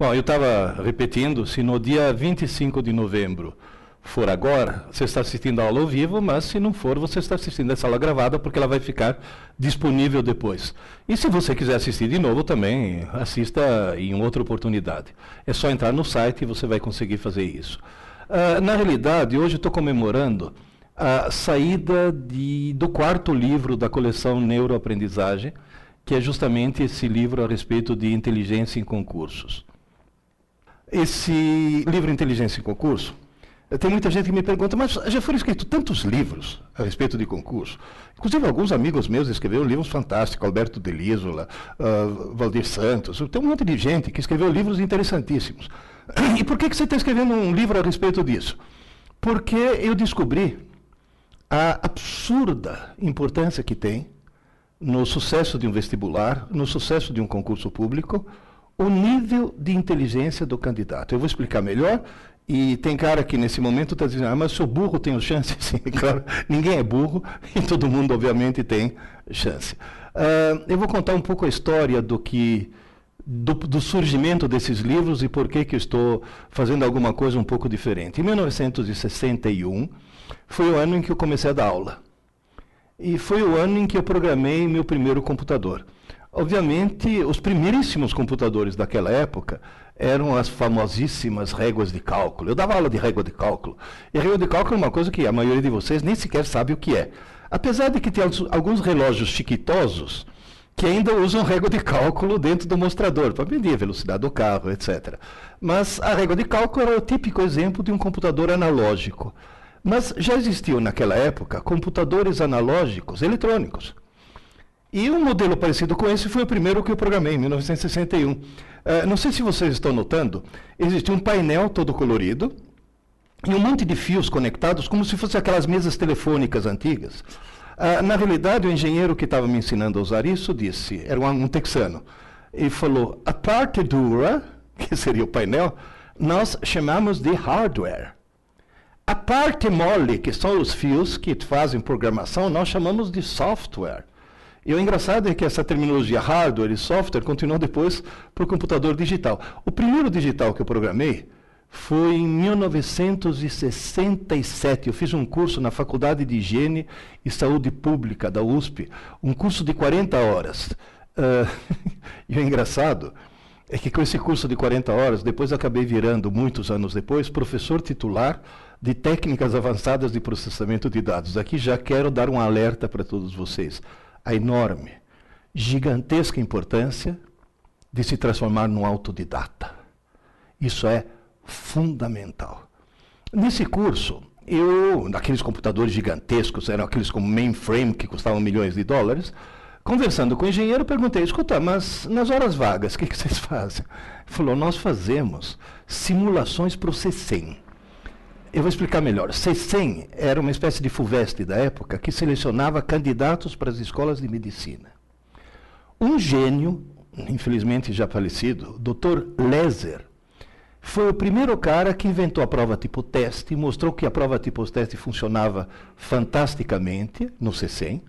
Bom, eu estava repetindo, se no dia 25 de novembro for agora, você está assistindo a aula ao vivo, mas se não for, você está assistindo essa aula gravada, porque ela vai ficar disponível depois. E se você quiser assistir de novo também, assista em outra oportunidade. É só entrar no site e você vai conseguir fazer isso. Na realidade, hoje estou comemorando a saída do quarto livro da coleção Neuroaprendizagem, que é justamente esse livro a respeito de inteligência em concursos. Esse livro Inteligência em Concurso, tem muita gente que me pergunta, mas já foram escritos tantos livros a respeito de concurso? Inclusive, alguns amigos meus escreveram livros fantásticos, Alberto de Lísola, Valdir Santos, tem um monte de gente que escreveu livros interessantíssimos. E por que você está escrevendo um livro a respeito disso? Porque eu descobri a absurda importância que tem no sucesso de um vestibular, no sucesso de um concurso público, o nível de inteligência do candidato. Eu vou explicar melhor, e tem cara que nesse momento está dizendo, mas se eu burro tenho chance? Sim, claro, ninguém é burro, e todo mundo obviamente tem chance. Eu vou contar um pouco a história do surgimento desses livros e por que eu estou fazendo alguma coisa um pouco diferente. Em 1961, foi o ano em que eu comecei a dar aula. E foi o ano em que eu programei meu primeiro computador. Obviamente, os primeiríssimos computadores daquela época eram as famosíssimas réguas de cálculo. Eu dava aula de régua de cálculo. E a régua de cálculo é uma coisa que a maioria de vocês nem sequer sabe o que é. Apesar de que tem alguns relógios chiquitosos que ainda usam régua de cálculo dentro do mostrador, para medir a velocidade do carro, etc. Mas a régua de cálculo era o típico exemplo de um computador analógico. Mas já existiam naquela época computadores analógicos eletrônicos. E um modelo parecido com esse foi o primeiro que eu programei, em 1961. Não sei se vocês estão notando, existia um painel todo colorido e um monte de fios conectados, como se fossem aquelas mesas telefônicas antigas. Na realidade, o engenheiro que estava me ensinando a usar isso disse, era um texano, e falou, a parte dura, que seria o painel, nós chamamos de hardware. A parte mole, que são os fios que fazem programação, nós chamamos de software. E o engraçado é que essa terminologia hardware e software continuou depois para o computador digital. O primeiro digital que eu programei foi em 1967. Eu fiz um curso na Faculdade de Higiene e Saúde Pública da USP, um curso de 40 horas. E o engraçado é que com esse curso de 40 horas, depois acabei virando, muitos anos depois, professor titular de técnicas avançadas de processamento de dados. Aqui já quero dar um alerta para todos vocês. A enorme, gigantesca importância de se transformar num autodidata. Isso é fundamental. Nesse curso, naqueles computadores gigantescos, eram aqueles como mainframe, que custavam milhões de dólares, conversando com o engenheiro, perguntei, escuta, mas nas horas vagas, o que vocês fazem? Ele falou, nós fazemos simulações para o C100. Eu vou explicar melhor. C100 era uma espécie de FUVEST da época que selecionava candidatos para as escolas de medicina. Um gênio, infelizmente já falecido, Dr. Leser, foi o primeiro cara que inventou a prova tipo teste, mostrou que a prova tipo teste funcionava fantasticamente no C100,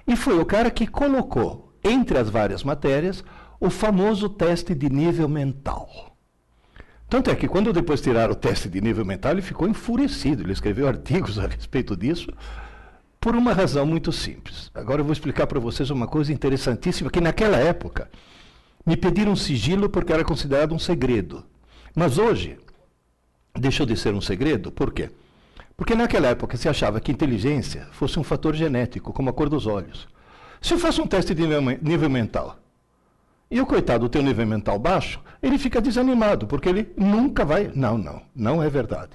e foi o cara que colocou, entre as várias matérias, o famoso teste de nível mental. Tanto é que quando depois tiraram o teste de nível mental, ele ficou enfurecido. Ele escreveu artigos a respeito disso, por uma razão muito simples. Agora eu vou explicar para vocês uma coisa interessantíssima, que naquela época me pediram sigilo porque era considerado um segredo. Mas hoje, deixou de ser um segredo, por quê? Porque naquela época se achava que inteligência fosse um fator genético, como a cor dos olhos. Se eu faço um teste de nível mental, e o coitado tem um nível mental baixo, ele fica desanimado, porque ele nunca vai... Não é verdade.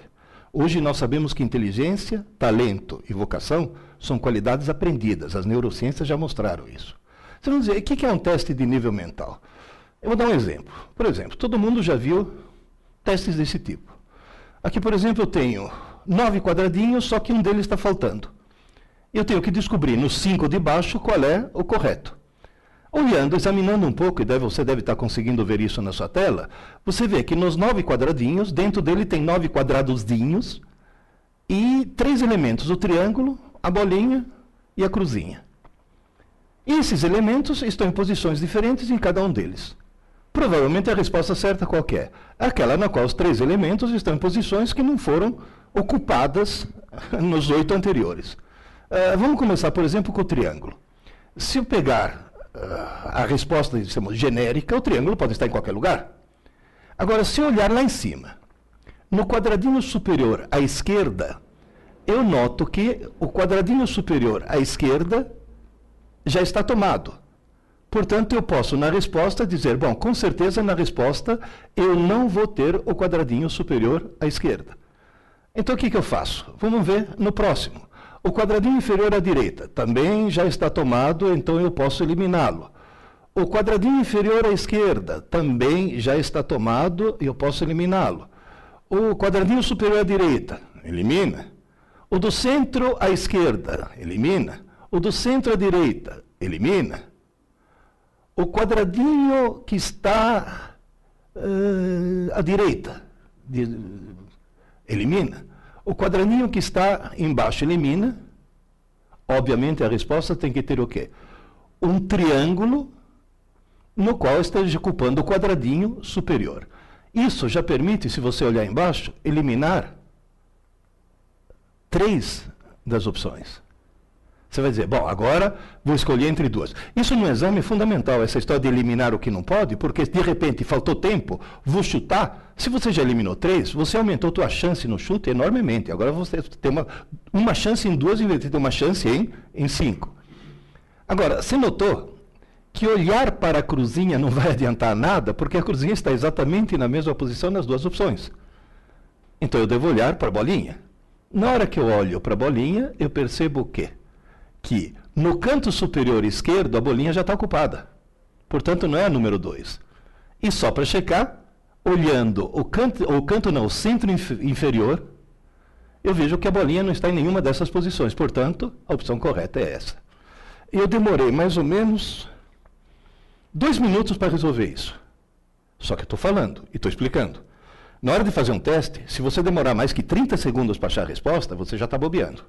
Hoje nós sabemos que inteligência, talento e vocação são qualidades aprendidas. As neurociências já mostraram isso. Você vai dizer, o que é um teste de nível mental? Eu vou dar um exemplo. Por exemplo, todo mundo já viu testes desse tipo. Aqui, por exemplo, eu tenho 9 quadradinhos, só que um deles está faltando. Eu tenho que descobrir nos 5 de baixo qual é o correto. Olhando, examinando um pouco, e você deve estar conseguindo ver isso na sua tela, você vê que nos 9 quadradinhos, dentro dele tem 9 quadradozinhos e 3 elementos, o triângulo, a bolinha e a cruzinha. E esses elementos estão em posições diferentes em cada um deles. Provavelmente a resposta certa qual que é? Aquela na qual os 3 elementos estão em posições que não foram ocupadas nos 8 anteriores. Vamos começar, por exemplo, com o triângulo. Se eu pegar a resposta, digamos, genérica, o triângulo pode estar em qualquer lugar. Agora, se eu olhar lá em cima, no quadradinho superior à esquerda, eu noto que o quadradinho superior à esquerda já está tomado. Portanto, eu posso, na resposta, dizer, bom, com certeza, na resposta, eu não vou ter o quadradinho superior à esquerda. Então, o que eu faço? Vamos ver no próximo. O quadradinho inferior à direita também já está tomado, então eu posso eliminá-lo. O quadradinho inferior à esquerda também já está tomado e eu posso eliminá-lo. O quadradinho superior à direita, elimina. O do centro à esquerda, elimina. O do centro à direita, elimina. O quadradinho que está à direita, elimina. O quadradinho que está embaixo, elimina. Obviamente, a resposta tem que ter o quê? Um triângulo no qual esteja ocupando o quadradinho superior. Isso já permite, se você olhar embaixo, eliminar 3 das opções. Você vai dizer, bom, agora vou escolher entre 2. Isso no exame é fundamental, essa história de eliminar o que não pode, porque de repente faltou tempo, vou chutar. Se você já eliminou 3, você aumentou a sua chance no chute enormemente. Agora você tem uma chance em 2 em vez de ter uma chance em 5. Agora, você notou que olhar para a cruzinha não vai adiantar nada, porque a cruzinha está exatamente na mesma posição nas 2 opções. Então eu devo olhar para a bolinha. Na hora que eu olho para a bolinha, eu percebo o quê? Que no canto superior esquerdo a bolinha já está ocupada. Portanto, não é a número 2. E só para checar, olhando o centro inferior, eu vejo que a bolinha não está em nenhuma dessas posições. Portanto, a opção correta é essa. Eu demorei mais ou menos 2 minutos para resolver isso. Só que eu estou falando e estou explicando. Na hora de fazer um teste, se você demorar mais que 30 segundos para achar a resposta, você já está bobeando.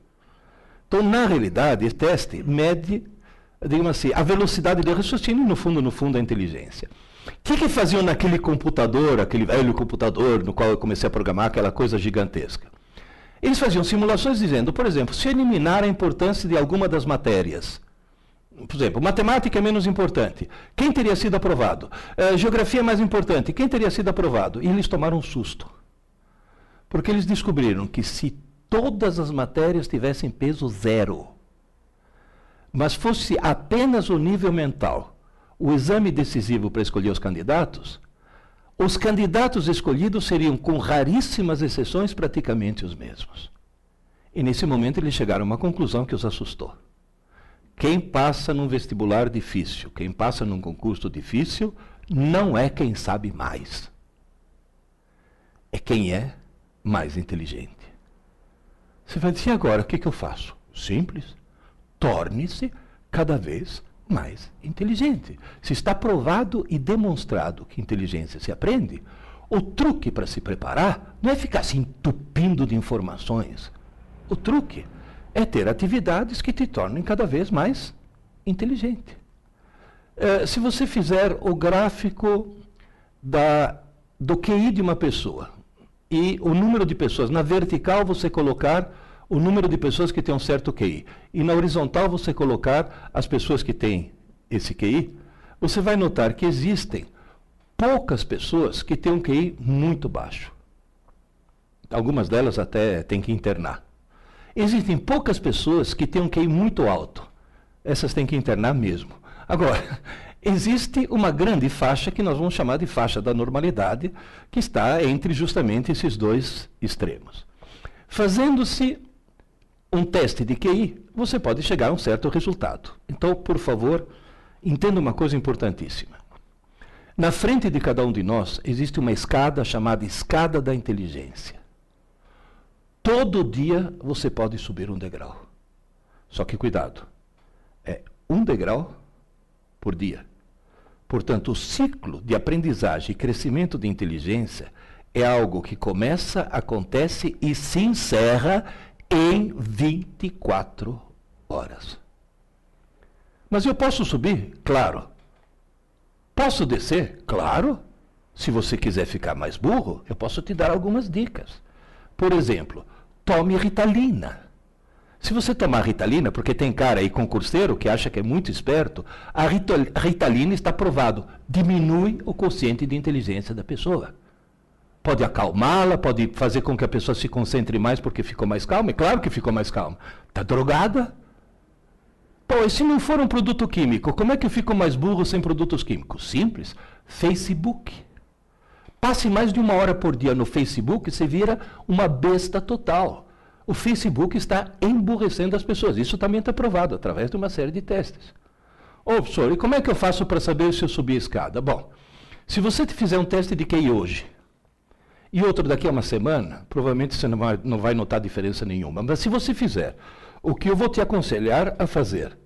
Então, na realidade, esse teste mede, digamos assim, a velocidade de raciocínio e, no fundo, a inteligência. O que faziam naquele computador, aquele velho computador no qual eu comecei a programar aquela coisa gigantesca? Eles faziam simulações dizendo, por exemplo, se eliminar a importância de alguma das matérias. Por exemplo, matemática é menos importante. Quem teria sido aprovado? Geografia é mais importante. Quem teria sido aprovado? E eles tomaram um susto. Porque eles descobriram que se todas as matérias tivessem peso 0, mas fosse apenas o nível mental, o exame decisivo para escolher os candidatos escolhidos seriam, com raríssimas exceções, praticamente os mesmos. E nesse momento eles chegaram a uma conclusão que os assustou. Quem passa num vestibular difícil, quem passa num concurso difícil, não é quem sabe mais. É quem é mais inteligente. Você vai dizer, agora, o que eu faço? Simples. Torne-se cada vez mais inteligente. Se está provado e demonstrado que inteligência se aprende, o truque para se preparar não é ficar se entupindo de informações. O truque é ter atividades que te tornem cada vez mais inteligente. Se você fizer o gráfico do QI de uma pessoa, e o número de pessoas, na vertical você colocar o número de pessoas que têm um certo QI, e na horizontal você colocar as pessoas que têm esse QI, você vai notar que existem poucas pessoas que têm um QI muito baixo. Algumas delas até têm que internar. Existem poucas pessoas que têm um QI muito alto. Essas têm que internar mesmo. Agora, existe uma grande faixa que nós vamos chamar de faixa da normalidade, que está entre justamente esses 2 extremos. Fazendo-se um teste de QI, você pode chegar a um certo resultado. Então, por favor, entenda uma coisa importantíssima. Na frente de cada um de nós existe uma escada chamada escada da inteligência. Todo dia você pode subir um degrau. Só que cuidado, é um degrau por dia. Portanto, o ciclo de aprendizagem e crescimento de inteligência é algo que começa, acontece e se encerra em 24 horas. Mas eu posso subir? Claro. Posso descer? Claro. Se você quiser ficar mais burro, eu posso te dar algumas dicas. Por exemplo, tome Ritalina. Se você tomar Ritalina, porque tem cara aí concurseiro que acha que é muito esperto, a Ritalina está provado, diminui o quociente de inteligência da pessoa. Pode acalmá-la, pode fazer com que a pessoa se concentre mais porque ficou mais calma, é claro que ficou mais calma. Está drogada? Pô, e se não for um produto químico, como é que eu fico mais burro sem produtos químicos? Simples, Facebook. Passe mais de 1 hora por dia no Facebook, você vira uma besta total. O Facebook está emburrecendo as pessoas. Isso também está provado através de uma série de testes. Ô, professor, e como é que eu faço para saber se eu subi a escada? Bom, se você fizer um teste de QI hoje e outro daqui a uma semana, provavelmente você não vai notar diferença nenhuma. Mas se você fizer o que eu vou te aconselhar a fazer,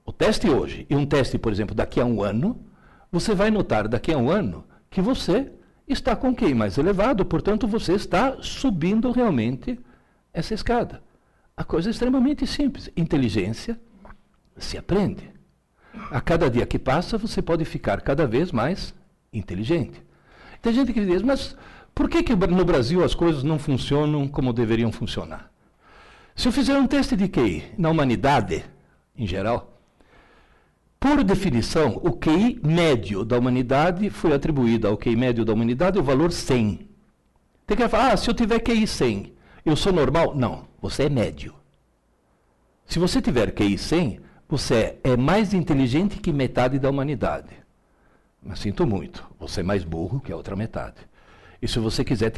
o teste hoje e um teste, por exemplo, daqui a um ano, você vai notar daqui a um ano que você está com QI mais elevado, portanto, você está subindo realmente essa escada. A coisa é extremamente simples. Inteligência se aprende. A cada dia que passa, você pode ficar cada vez mais inteligente. Tem gente que diz, mas por que no Brasil as coisas não funcionam como deveriam funcionar? Se eu fizer um teste de QI na humanidade, em geral, por definição, o QI médio da humanidade foi atribuído ao QI médio da humanidade o valor 100. Tem que falar, se eu tiver QI 100, eu sou normal? Não, você é médio. Se você tiver QI 100, você é mais inteligente que metade da humanidade. Mas sinto muito, você é mais burro que a outra metade. E se você quiser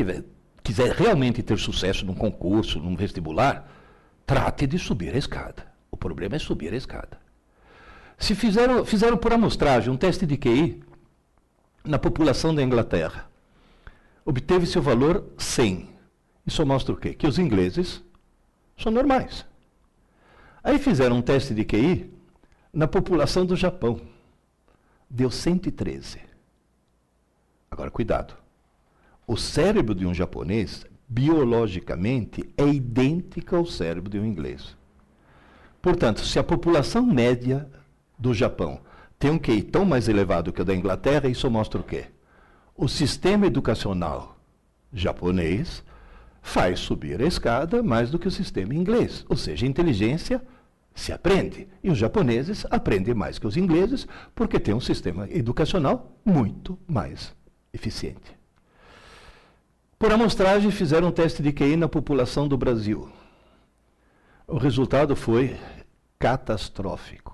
realmente ter sucesso num concurso, num vestibular, trate de subir a escada. O problema é subir a escada. Se fizeram por amostragem um teste de QI na população da Inglaterra, obteve-se o valor 100. Isso mostra o quê? Que os ingleses são normais. Aí fizeram um teste de QI na população do Japão. Deu 113. Agora, cuidado. O cérebro de um japonês, biologicamente, é idêntico ao cérebro de um inglês. Portanto, se a população média do Japão tem um QI tão mais elevado que o da Inglaterra, isso mostra o quê? O sistema educacional japonês faz subir a escada mais do que o sistema inglês. Ou seja, a inteligência se aprende. E os japoneses aprendem mais que os ingleses porque têm um sistema educacional muito mais eficiente. Por amostragem, fizeram um teste de QI na população do Brasil. O resultado foi catastrófico.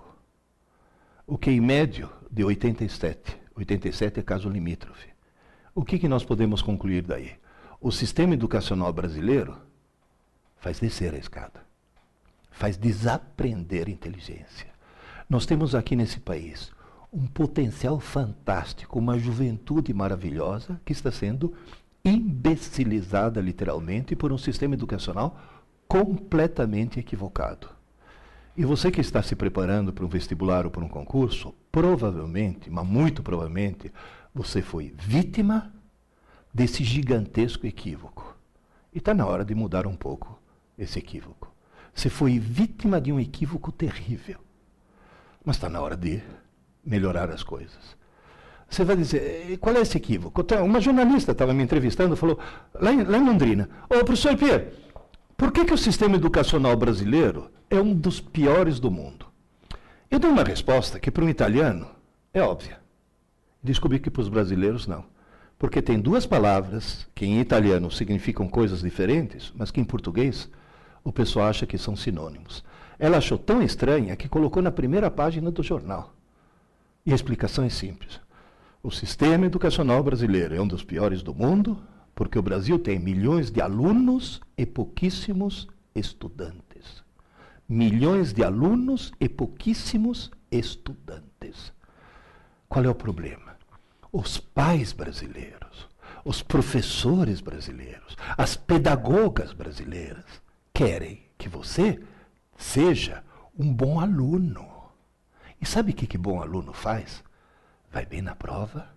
O QI médio de 87. 87 é caso limítrofe. O que nós podemos concluir daí? O sistema educacional brasileiro faz descer a escada, faz desaprender inteligência. Nós temos aqui nesse país um potencial fantástico, uma juventude maravilhosa que está sendo imbecilizada literalmente por um sistema educacional completamente equivocado. E você que está se preparando para um vestibular ou para um concurso, provavelmente, mas muito provavelmente, você foi vítima desse gigantesco equívoco. E está na hora de mudar um pouco esse equívoco. Você foi vítima de um equívoco terrível. Mas está na hora de melhorar as coisas. Você vai dizer, qual é esse equívoco? Uma jornalista estava me entrevistando, falou, lá em Londrina, ô professor Pierre, por que o sistema educacional brasileiro é um dos piores do mundo? Eu dei uma resposta que para um italiano é óbvia. Descobri que para os brasileiros não. Porque tem duas palavras que em italiano significam coisas diferentes, mas que em português o pessoal acha que são sinônimos. Ela achou tão estranha que colocou na primeira página do jornal. E a explicação é simples. O sistema educacional brasileiro é um dos piores do mundo, porque o Brasil tem milhões de alunos e pouquíssimos estudantes. Milhões de alunos e pouquíssimos estudantes. Qual é o problema? Os pais brasileiros, os professores brasileiros, as pedagogas brasileiras querem que você seja um bom aluno. E sabe o que bom aluno faz? Vai bem na prova,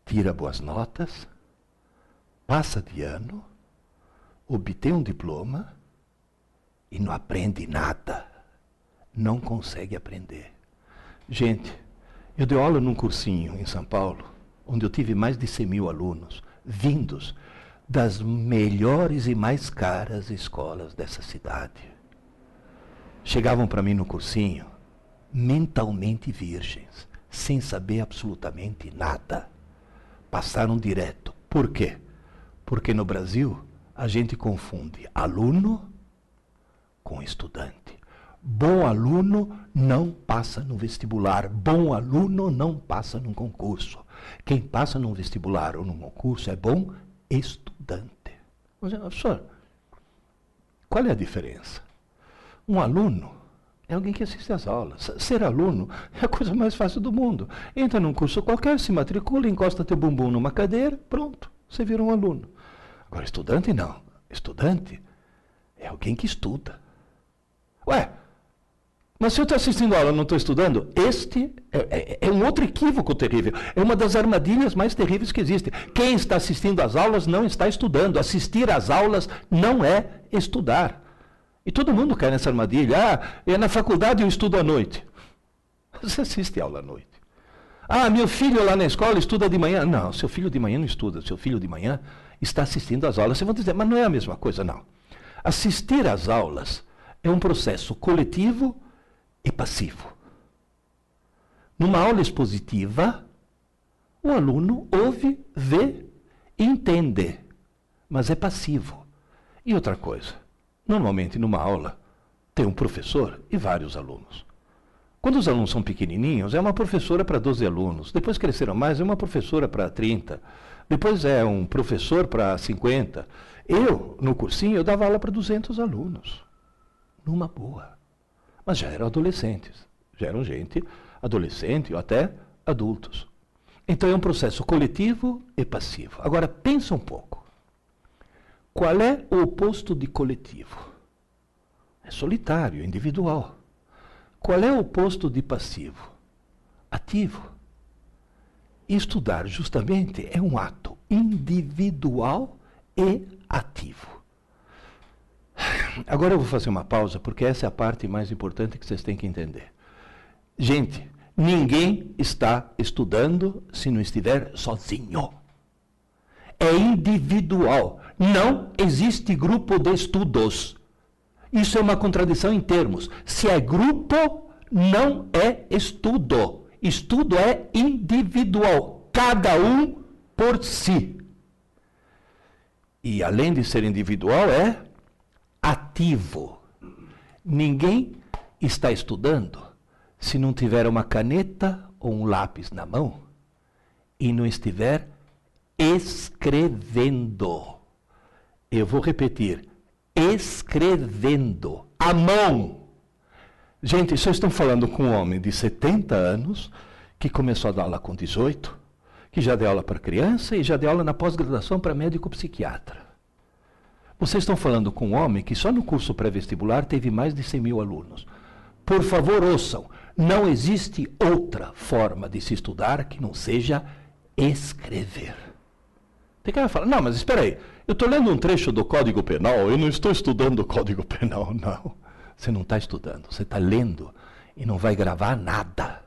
tira boas notas, passa de ano, obtém um diploma e não aprende nada. Não consegue aprender. Gente, Eu dei aula num cursinho em São Paulo, onde eu tive mais de 100 mil alunos, vindos das melhores e mais caras escolas dessa cidade. Chegavam para mim no cursinho, mentalmente virgens, sem saber absolutamente nada. Passaram direto. Por quê? Porque no Brasil a gente confunde aluno com estudante. Bom aluno não passa no vestibular. Bom aluno não passa num concurso. Quem passa num vestibular ou num concurso é bom estudante. Mas, professor, qual é a diferença? Um aluno é alguém que assiste às aulas. Ser aluno é a coisa mais fácil do mundo. Entra num curso qualquer, se matricula, encosta teu bumbum numa cadeira, pronto, você vira um aluno. Agora, estudante não. Estudante é alguém que estuda. Ué, mas se eu estou assistindo a aula e não estou estudando, este é um outro equívoco terrível. É uma das armadilhas mais terríveis que existe. Quem está assistindo às aulas não está estudando. Assistir às aulas não é estudar. E todo mundo cai nessa armadilha. Ah, na faculdade eu estudo à noite. Você assiste aula à noite. Ah, meu filho lá na escola estuda de manhã. Não, seu filho de manhã não estuda. Seu filho de manhã está assistindo às aulas. Vocês vão dizer, mas não é a mesma coisa, não. Assistir às aulas é um processo coletivo e passivo. Numa aula expositiva, o aluno ouve, vê e entende, mas é passivo. E outra coisa, normalmente numa aula tem um professor e vários alunos. Quando os alunos são pequenininhos, é uma professora para 12 alunos. Depois cresceram mais, é uma professora para 30. Depois é um professor para 50. Eu, no cursinho, eu dava aula para 200 alunos. Numa boa. Mas já eram adolescentes. Já eram gente adolescente ou até adultos. Então é um processo coletivo e passivo. Agora, pensa um pouco. Qual é o oposto de coletivo? É solitário, individual. Qual é o oposto de passivo? Ativo. Estudar, justamente, é um ato individual e ativo. Agora eu vou fazer uma pausa, porque essa é a parte mais importante que vocês têm que entender. Gente, ninguém está estudando se não estiver sozinho. É individual. Não existe grupo de estudos. Isso é uma contradição em termos. Se é grupo, não é estudo. Estudo é individual. Cada um por si. E além de ser individual, é ativo. Ninguém está estudando se não tiver uma caneta ou um lápis na mão e não estiver escrevendo. Eu vou repetir. Escrevendo. À mão. Gente, vocês estão falando com um homem de 70 anos que começou a dar aula com 18, que já deu aula para criança e já deu aula na pós-graduação para médico psiquiatra. Vocês estão falando com um homem que só no curso pré-vestibular teve mais de 100 mil alunos. Por favor, ouçam. Não existe outra forma de se estudar que não seja escrever. Tem cara que fala, não, mas espera aí, eu estou lendo um trecho do Código Penal, eu não estou estudando o Código Penal, não. Você não está estudando, você está lendo e não vai gravar nada.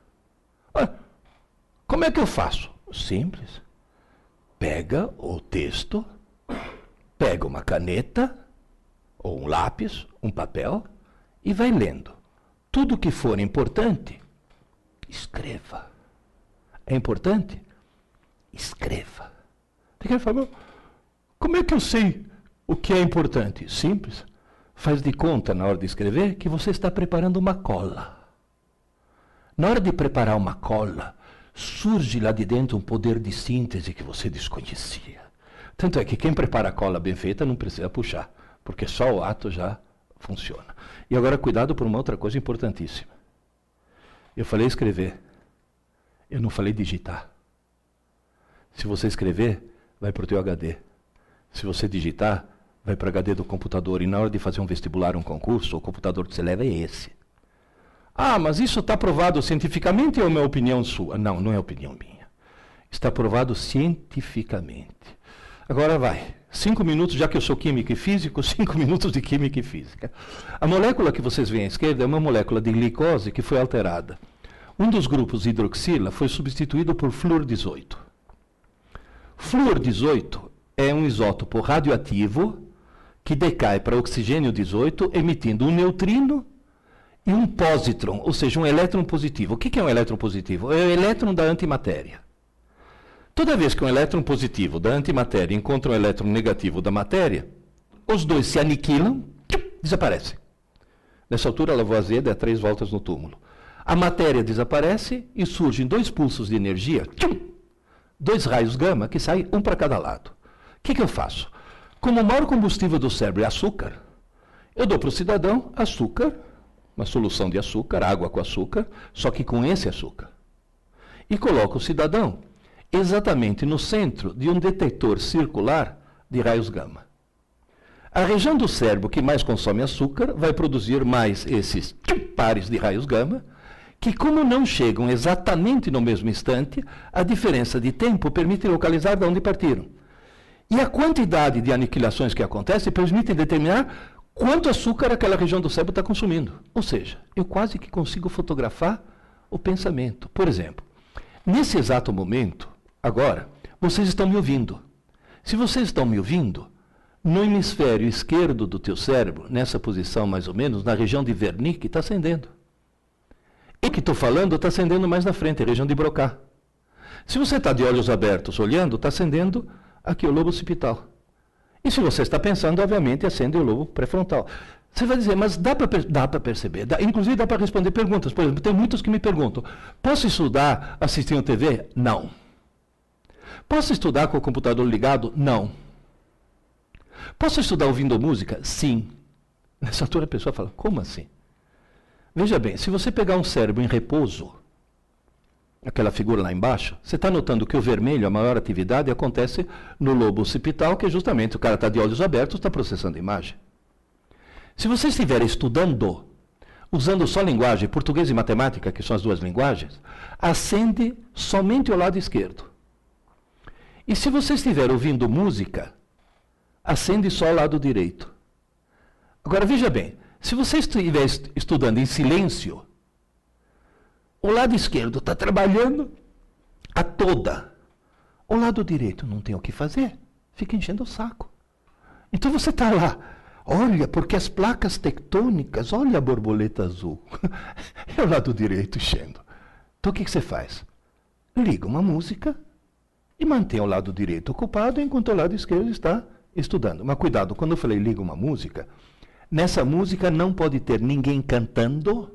Como é que eu faço? Simples. Pega o texto, pega uma caneta, ou um lápis, um papel, e vai lendo. Tudo que for importante, escreva. É importante? Escreva. Tem que falar, como é que eu sei o que é importante? Simples. Faz de conta, na hora de escrever, que você está preparando uma cola. Na hora de preparar uma cola, surge lá de dentro um poder de síntese que você desconhecia. Tanto é que quem prepara a cola bem feita não precisa puxar, porque só o ato já funciona. E agora, cuidado por uma outra coisa importantíssima. Eu falei escrever, eu não falei digitar. Se você escrever, vai para o teu HD. Se você digitar, vai para o HD do computador. E na hora de fazer um vestibular, um concurso, o computador que você leva é esse. Ah, mas isso está provado cientificamente ou é uma opinião sua? Não, não é opinião minha. Está provado cientificamente. Agora vai. 5 minutos, já que eu sou químico e físico, 5 minutos de química e física. A molécula que vocês veem à esquerda é uma molécula de glicose que foi alterada. Um dos grupos hidroxila foi substituído por flúor 18. Flúor 18 é um isótopo radioativo que decai para oxigênio 18, emitindo um neutrino e um pósitron, ou seja, um elétron positivo. O que é um elétron positivo? É o elétron da antimatéria. Toda vez que um elétron positivo da antimatéria encontra um elétron negativo da matéria, os dois se aniquilam, desaparecem. Nessa altura, Lavoisier dá 3 voltas no túmulo. A matéria desaparece e surgem 2 pulsos de energia, 2 raios gama que saem um para cada lado. O que eu faço? Como o maior combustível do cérebro é açúcar, eu dou para o cidadão açúcar, uma solução de açúcar, água com açúcar, só que com esse açúcar. E coloco o cidadão exatamente no centro de um detector circular de raios gama. A região do cérebro que mais consome açúcar vai produzir mais esses pares de raios gama, que como não chegam exatamente no mesmo instante, a diferença de tempo permite localizar de onde partiram. E a quantidade de aniquilações que acontece permite determinar quanto açúcar aquela região do cérebro está consumindo. Ou seja, eu quase que consigo fotografar o pensamento. Por exemplo, nesse exato momento, agora, vocês estão me ouvindo. Se vocês estão me ouvindo, no hemisfério esquerdo do teu cérebro, nessa posição mais ou menos, na região de Wernicke, está acendendo. O que estou falando está acendendo mais na frente, a região de Broca. Se você está de olhos abertos olhando, está acendendo aqui o lobo occipital. E se você está pensando, obviamente, acende o lobo pré-frontal. Você vai dizer, mas dá para perceber, inclusive dá para responder perguntas. Por exemplo, tem muitos que me perguntam, posso estudar assistindo TV? Não. Posso estudar com o computador ligado? Não. Posso estudar ouvindo música? Sim. Nessa altura a pessoa fala, como assim? Veja bem, se você pegar um cérebro em repouso, aquela figura lá embaixo, você está notando que o vermelho, a maior atividade, acontece no lobo occipital, que é justamente o cara está de olhos abertos, está processando a imagem. Se você estiver estudando, usando só linguagem, português e matemática, que são as 2 linguagens, acende somente o lado esquerdo. E se você estiver ouvindo música, acende só o lado direito. Agora, veja bem, se você estiver estudando em silêncio, o lado esquerdo está trabalhando a toda. O lado direito não tem o que fazer, fica enchendo o saco. Então você está lá, olha, porque as placas tectônicas, olha a borboleta azul. É o lado direito enchendo. Então o que você faz? Liga uma música e mantém o lado direito ocupado enquanto o lado esquerdo está estudando. Mas cuidado, quando eu falei liga uma música, nessa música não pode ter ninguém cantando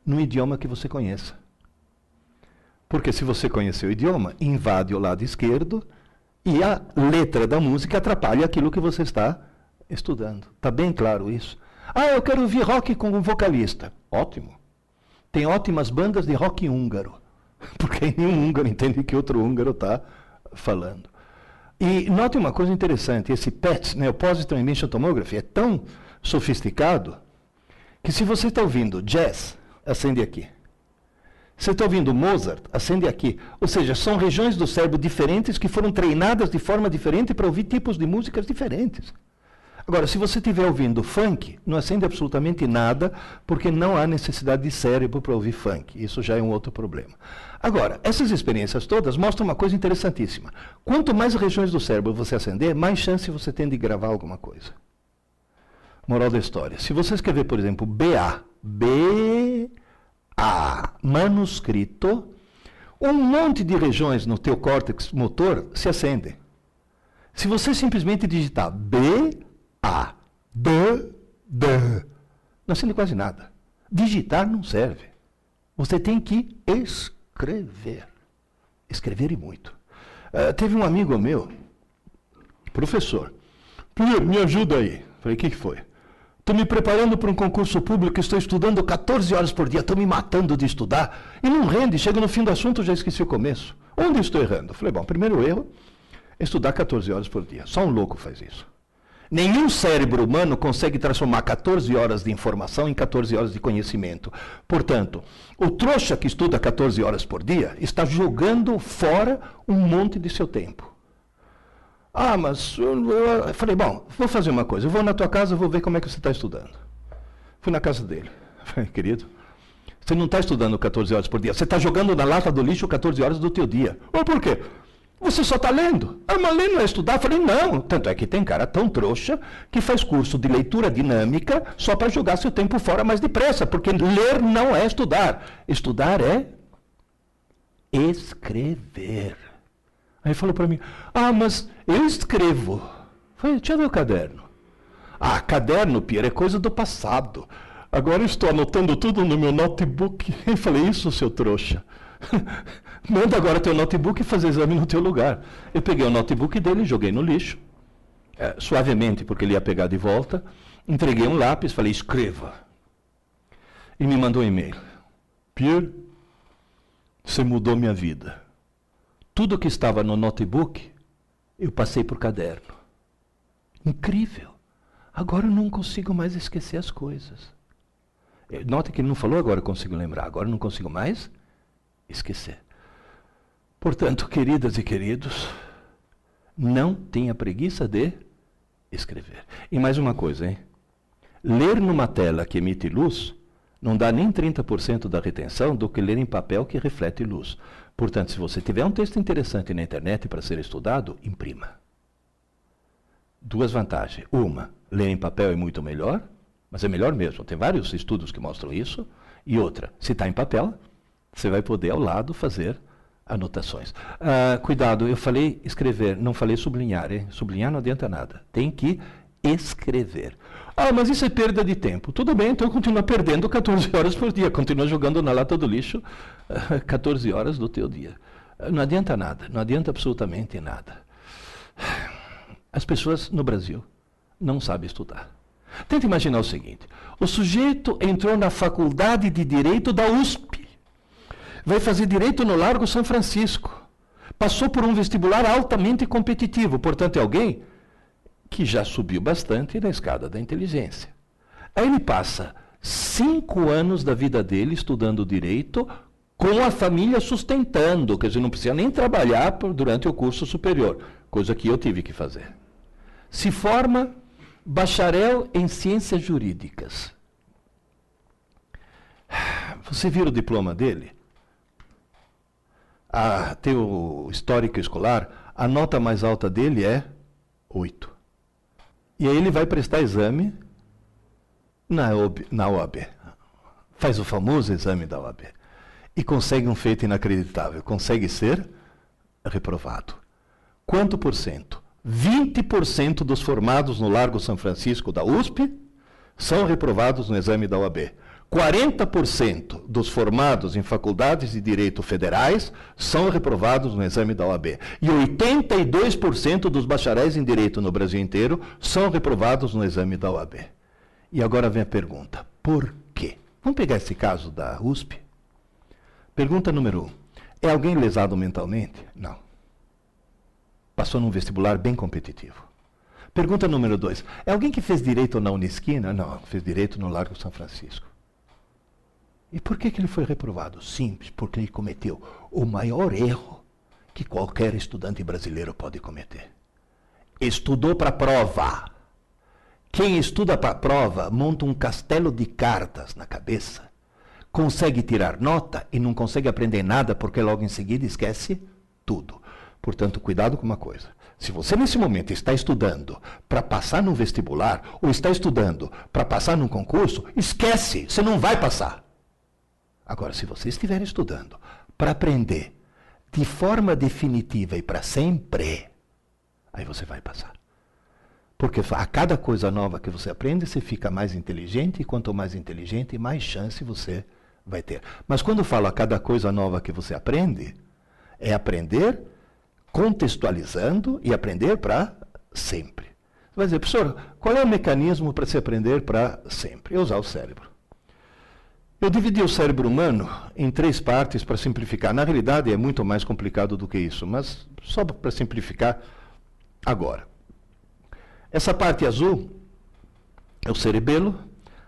no idioma que você conheça. Porque se você conhecer o idioma, invade o lado esquerdo e a letra da música atrapalha aquilo que você está estudando. Está bem claro isso? Ah, eu quero ouvir rock com um vocalista. Ótimo. Tem ótimas bandas de rock húngaro. Porque nenhum húngaro entende que outro húngaro está falando. E note uma coisa interessante, esse PET, né, o Positron Emission Tomography, é tão sofisticado que se você está ouvindo jazz, acende aqui. Se você está ouvindo Mozart, acende aqui. Ou seja, são regiões do cérebro diferentes que foram treinadas de forma diferente para ouvir tipos de músicas diferentes. Agora, se você estiver ouvindo funk, não acende absolutamente nada, porque não há necessidade de cérebro para ouvir funk. Isso já é um outro problema. Agora, essas experiências todas mostram uma coisa interessantíssima. Quanto mais regiões do cérebro você acender, mais chance você tem de gravar alguma coisa. Moral da história. Se você escrever, por exemplo, BA, manuscrito, um monte de regiões no teu córtex motor se acendem. Se você simplesmente digitar não acende quase nada. Digitar não serve. Você tem que escrever. Escrever e muito. Teve um amigo meu, professor. Me ajuda aí. Falei, o que foi? Estou me preparando para um concurso público, estou estudando 14 horas por dia, estou me matando de estudar, e não rende, chega no fim do assunto, já esqueci o começo. Onde estou errando? Falei, bom, primeiro erro é estudar 14 horas por dia. Só um louco faz isso. Nenhum cérebro humano consegue transformar 14 horas de informação em 14 horas de conhecimento. Portanto, o trouxa que estuda 14 horas por dia está jogando fora um monte de seu tempo. Ah, mas eu falei, bom, vou fazer uma coisa, eu vou na tua casa, vou ver como é que você está estudando. Fui na casa dele. Falei, querido, Você não está estudando 14 horas por dia. Você está jogando na lata do lixo 14 horas do teu dia. Ou por quê? Você só está lendo. Ah, mas ler não é estudar? Eu falei, não. Tanto é que tem cara tão trouxa que faz curso de leitura dinâmica só para jogar seu tempo fora mais depressa. Porque ler não é estudar. Estudar é escrever. Aí ele falou para mim, ah, mas eu escrevo. Eu falei, deixa eu ver o caderno. Ah, caderno, Pierre, é coisa do passado. Agora eu estou anotando tudo no meu notebook. Eu falei, isso, seu trouxa. Manda agora teu notebook e fazer exame no teu lugar. Eu peguei o notebook dele, joguei no lixo, suavemente, porque ele ia pegar de volta. Entreguei um lápis, falei, escreva. E me mandou um e-mail. Pierre, você mudou minha vida. Tudo que estava no notebook, eu passei por caderno. Incrível. Agora eu não consigo mais esquecer as coisas. Note que ele não falou agora eu consigo lembrar, agora eu não consigo mais esquecer. Portanto, queridas e queridos, não tenha preguiça de escrever. E mais uma coisa, hein? Ler numa tela que emite luz não dá nem 30% da retenção do que ler em papel que reflete luz. Portanto, se você tiver um texto interessante na internet para ser estudado, imprima. Duas vantagens. Uma, ler em papel é muito melhor, mas é melhor mesmo. Tem vários estudos que mostram isso. E outra, se está em papel, você vai poder ao lado fazer anotações. Cuidado, eu falei escrever, não falei sublinhar. Hein? Sublinhar não adianta nada. Tem que escrever. Ah, mas isso é perda de tempo. Tudo bem, então continua perdendo 14 horas por dia. Continua jogando na lata do lixo 14 horas do teu dia. Não adianta nada, não adianta absolutamente nada. As pessoas no Brasil não sabem estudar. Tenta imaginar o seguinte, o sujeito entrou na faculdade de Direito da USP, vai fazer Direito no Largo São Francisco, passou por um vestibular altamente competitivo, portanto é alguém que já subiu bastante na escada da inteligência. Aí ele passa 5 anos da vida dele estudando Direito, com a família sustentando, quer dizer, não precisa nem trabalhar durante o curso superior, coisa que eu tive que fazer. Se forma bacharel em Ciências Jurídicas. Você vira o diploma dele? Tem o histórico escolar, a nota mais alta dele é 8. E aí ele vai prestar exame na OAB. Faz o famoso exame da OAB. E consegue um feito inacreditável. Consegue ser reprovado. Quanto por cento? 20% dos formados no Largo São Francisco da USP são reprovados no exame da OAB. 40% dos formados em faculdades de direito federais são reprovados no exame da OAB. E 82% dos bacharéis em direito no Brasil inteiro são reprovados no exame da OAB. E agora vem a pergunta, por quê? Vamos pegar esse caso da USP? Pergunta número 1. É alguém lesado mentalmente? Não. Passou num vestibular bem competitivo. Pergunta número 2. É alguém que fez direito na Unisquina? Não, fez direito no Largo São Francisco. E por que ele foi reprovado? Simples, porque ele cometeu o maior erro que qualquer estudante brasileiro pode cometer. Estudou para a prova. Quem estuda para a prova monta um castelo de cartas na cabeça, consegue tirar nota e não consegue aprender nada porque logo em seguida esquece tudo. Portanto, cuidado com uma coisa. Se você nesse momento está estudando para passar num vestibular ou está estudando para passar num concurso, esquece, você não vai passar. Agora, se você estiver estudando para aprender de forma definitiva e para sempre, aí você vai passar. Porque a cada coisa nova que você aprende, você fica mais inteligente, e quanto mais inteligente, mais chance você vai ter. Mas quando eu falo a cada coisa nova que você aprende, é aprender contextualizando e aprender para sempre. Você vai dizer, professor, qual é o mecanismo para se aprender para sempre? É usar o cérebro. Eu dividi o cérebro humano em 3 partes para simplificar. Na realidade é muito mais complicado do que isso, mas só para simplificar agora. Essa parte azul é o cerebelo,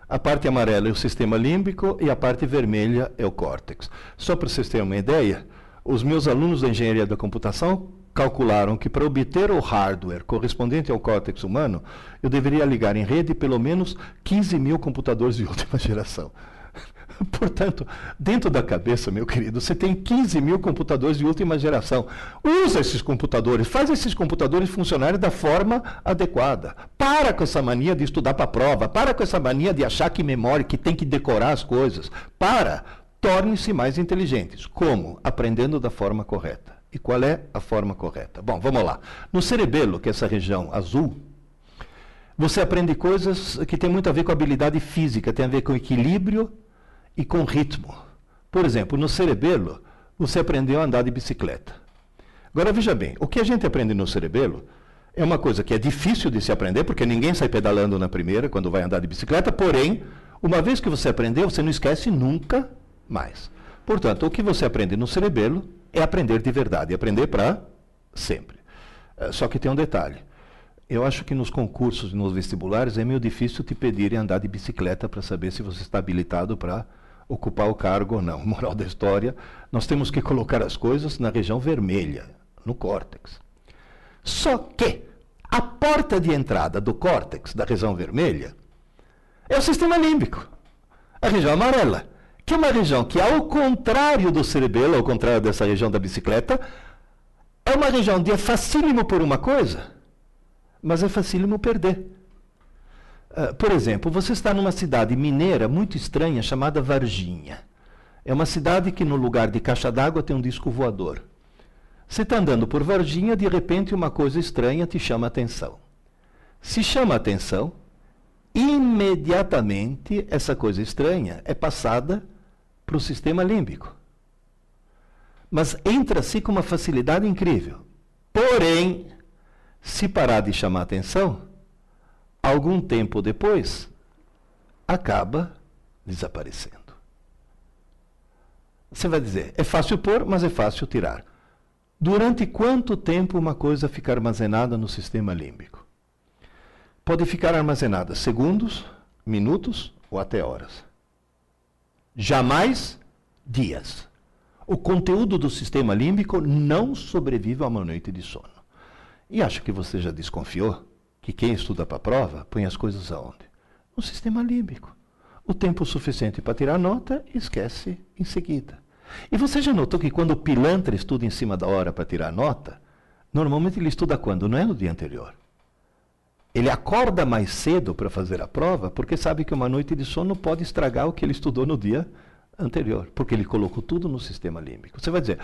a parte amarela é o sistema límbico e a parte vermelha é o córtex. Só para vocês terem uma ideia, os meus alunos da engenharia da computação calcularam que para obter o hardware correspondente ao córtex humano, eu deveria ligar em rede pelo menos 15 mil computadores de última geração. Portanto, dentro da cabeça, meu querido, você tem 15 mil computadores de última geração. Usa esses computadores, faz esses computadores funcionarem da forma adequada. Para com essa mania de estudar para a prova, para com essa mania de achar que memória, que tem que decorar as coisas. Torne-se mais inteligentes. Como? Aprendendo da forma correta. E qual é a forma correta? Bom, vamos lá. No cerebelo, que é essa região azul, você aprende coisas que têm muito a ver com habilidade física, tem a ver com equilíbrio e com ritmo. Por exemplo, no cerebelo, você aprendeu a andar de bicicleta. Agora, veja bem, o que a gente aprende no cerebelo é uma coisa que é difícil de se aprender, porque ninguém sai pedalando na primeira, quando vai andar de bicicleta, porém, uma vez que você aprendeu, você não esquece nunca mais. Portanto, o que você aprende no cerebelo é aprender de verdade, aprender para sempre. Só que tem um detalhe. Eu acho que nos concursos e nos vestibulares é meio difícil te pedirem andar de bicicleta para saber se você está habilitado para ocupar o cargo ou não. Moral da história, nós temos que colocar as coisas na região vermelha, no córtex. Só que a porta de entrada do córtex, da região vermelha, é o sistema límbico, a região amarela, que é uma região que, ao contrário do cerebelo, ao contrário dessa região da bicicleta, é uma região onde é facílimo por uma coisa, mas é facílimo perder. Por exemplo, você está numa cidade mineira muito estranha chamada Varginha. É uma cidade que no lugar de caixa d'água tem um disco voador. Você está andando por Varginha, de repente uma coisa estranha te chama a atenção. Se chama a atenção, imediatamente essa coisa estranha é passada para o sistema límbico. Mas entra-se com uma facilidade incrível. Porém, se parar de chamar atenção, algum tempo depois, acaba desaparecendo. Você vai dizer, é fácil pôr, mas é fácil tirar. Durante quanto tempo uma coisa fica armazenada no sistema límbico? Pode ficar armazenada segundos, minutos ou até horas. Jamais dias. O conteúdo do sistema límbico não sobrevive a uma noite de sono. E acho que você já desconfiou que quem estuda para a prova põe as coisas aonde? No sistema límbico. O tempo suficiente para tirar nota e esquece em seguida. E você já notou que quando o pilantra estuda em cima da hora para tirar nota, normalmente ele estuda quando? Não é no dia anterior. Ele acorda mais cedo para fazer a prova porque sabe que uma noite de sono pode estragar o que ele estudou no dia anterior, porque ele colocou tudo no sistema límbico. Você vai dizer,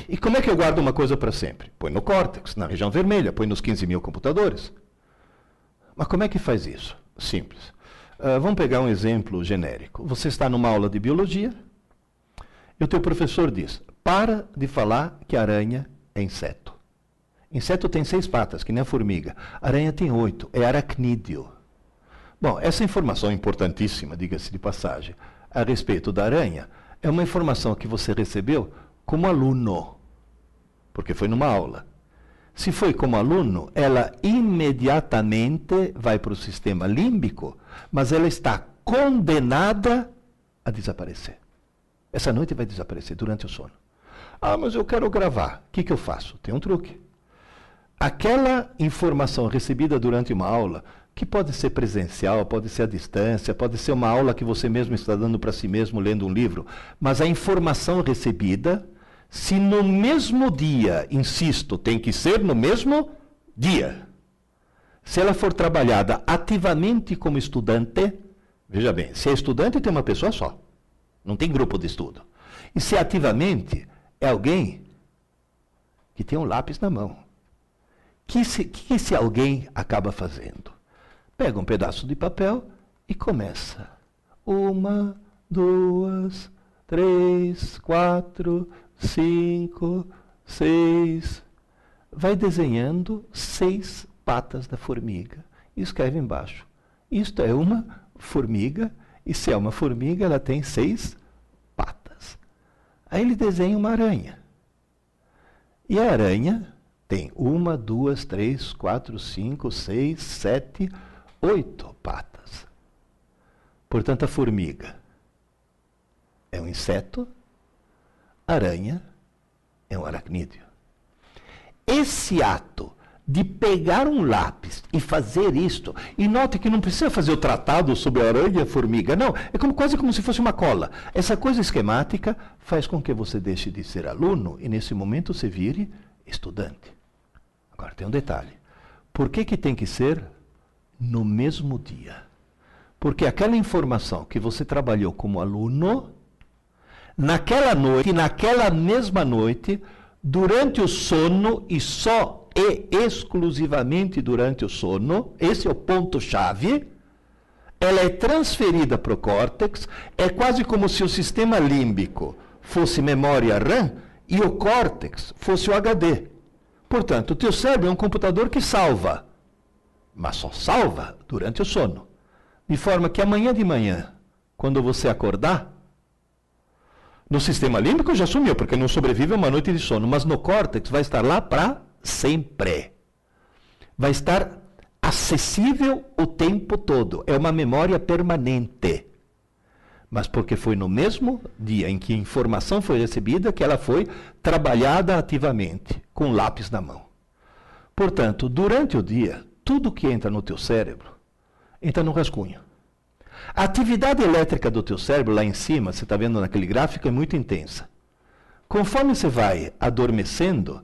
e como é que eu guardo uma coisa para sempre? Põe no córtex, na região vermelha, põe nos 15 mil computadores. Mas como é que faz isso? Simples. Vamos pegar um exemplo genérico. Você está numa aula de biologia e o teu professor diz, para de falar que aranha é inseto. Inseto tem 6 patas, que nem a formiga. Aranha tem 8, é aracnídeo. Bom, essa informação importantíssima, diga-se de passagem, a respeito da aranha, é uma informação que você recebeu como aluno, porque foi numa aula. Se foi como aluno, ela imediatamente vai para o sistema límbico, mas ela está condenada a desaparecer. Essa noite vai desaparecer durante o sono. Ah, mas eu quero gravar. O que eu faço? Tem um truque. Aquela informação recebida durante uma aula, que pode ser presencial, pode ser à distância, pode ser uma aula que você mesmo está dando para si mesmo, lendo um livro, mas a informação recebida, se no mesmo dia, insisto, tem que ser no mesmo dia. Se ela for trabalhada ativamente como estudante, veja bem, se é estudante tem uma pessoa só, não tem grupo de estudo. E se ativamente é alguém que tem um lápis na mão. Que esse alguém acaba fazendo? Pega um pedaço de papel e começa. 1, 2, 3, 4, 5, 6. Vai desenhando 6 patas da formiga. E escreve embaixo. Isto é uma formiga, e se é uma formiga, ela tem 6 patas. Aí ele desenha uma aranha. E a aranha tem 1, 2, 3, 4, 5, 6, 7, 8 patas. Portanto, a formiga é um inseto, a aranha é um aracnídeo. Esse ato de pegar um lápis e fazer isto, e note que não precisa fazer o tratado sobre a aranha e a formiga, não, é quase como se fosse uma cola. Essa coisa esquemática faz com que você deixe de ser aluno e nesse momento se vire estudante. Agora tem um detalhe, por que tem que ser no mesmo dia? Porque aquela informação que você trabalhou como aluno, naquela noite, naquela mesma noite, durante o sono e só e exclusivamente durante o sono, esse é o ponto-chave, ela é transferida para o córtex, é quase como se o sistema límbico fosse memória RAM e o córtex fosse o HD. Portanto, o teu cérebro é um computador que salva, mas só salva durante o sono. De forma que amanhã de manhã, quando você acordar, no sistema límbico já sumiu, porque não sobrevive a uma noite de sono, mas no córtex vai estar lá para sempre. Vai estar acessível o tempo todo. É uma memória permanente. Mas porque foi no mesmo dia em que a informação foi recebida que ela foi trabalhada ativamente, com lápis na mão. Portanto, durante o dia, tudo que entra no teu cérebro, entra no rascunho. A atividade elétrica do teu cérebro, lá em cima, você está vendo naquele gráfico, é muito intensa. Conforme você vai adormecendo,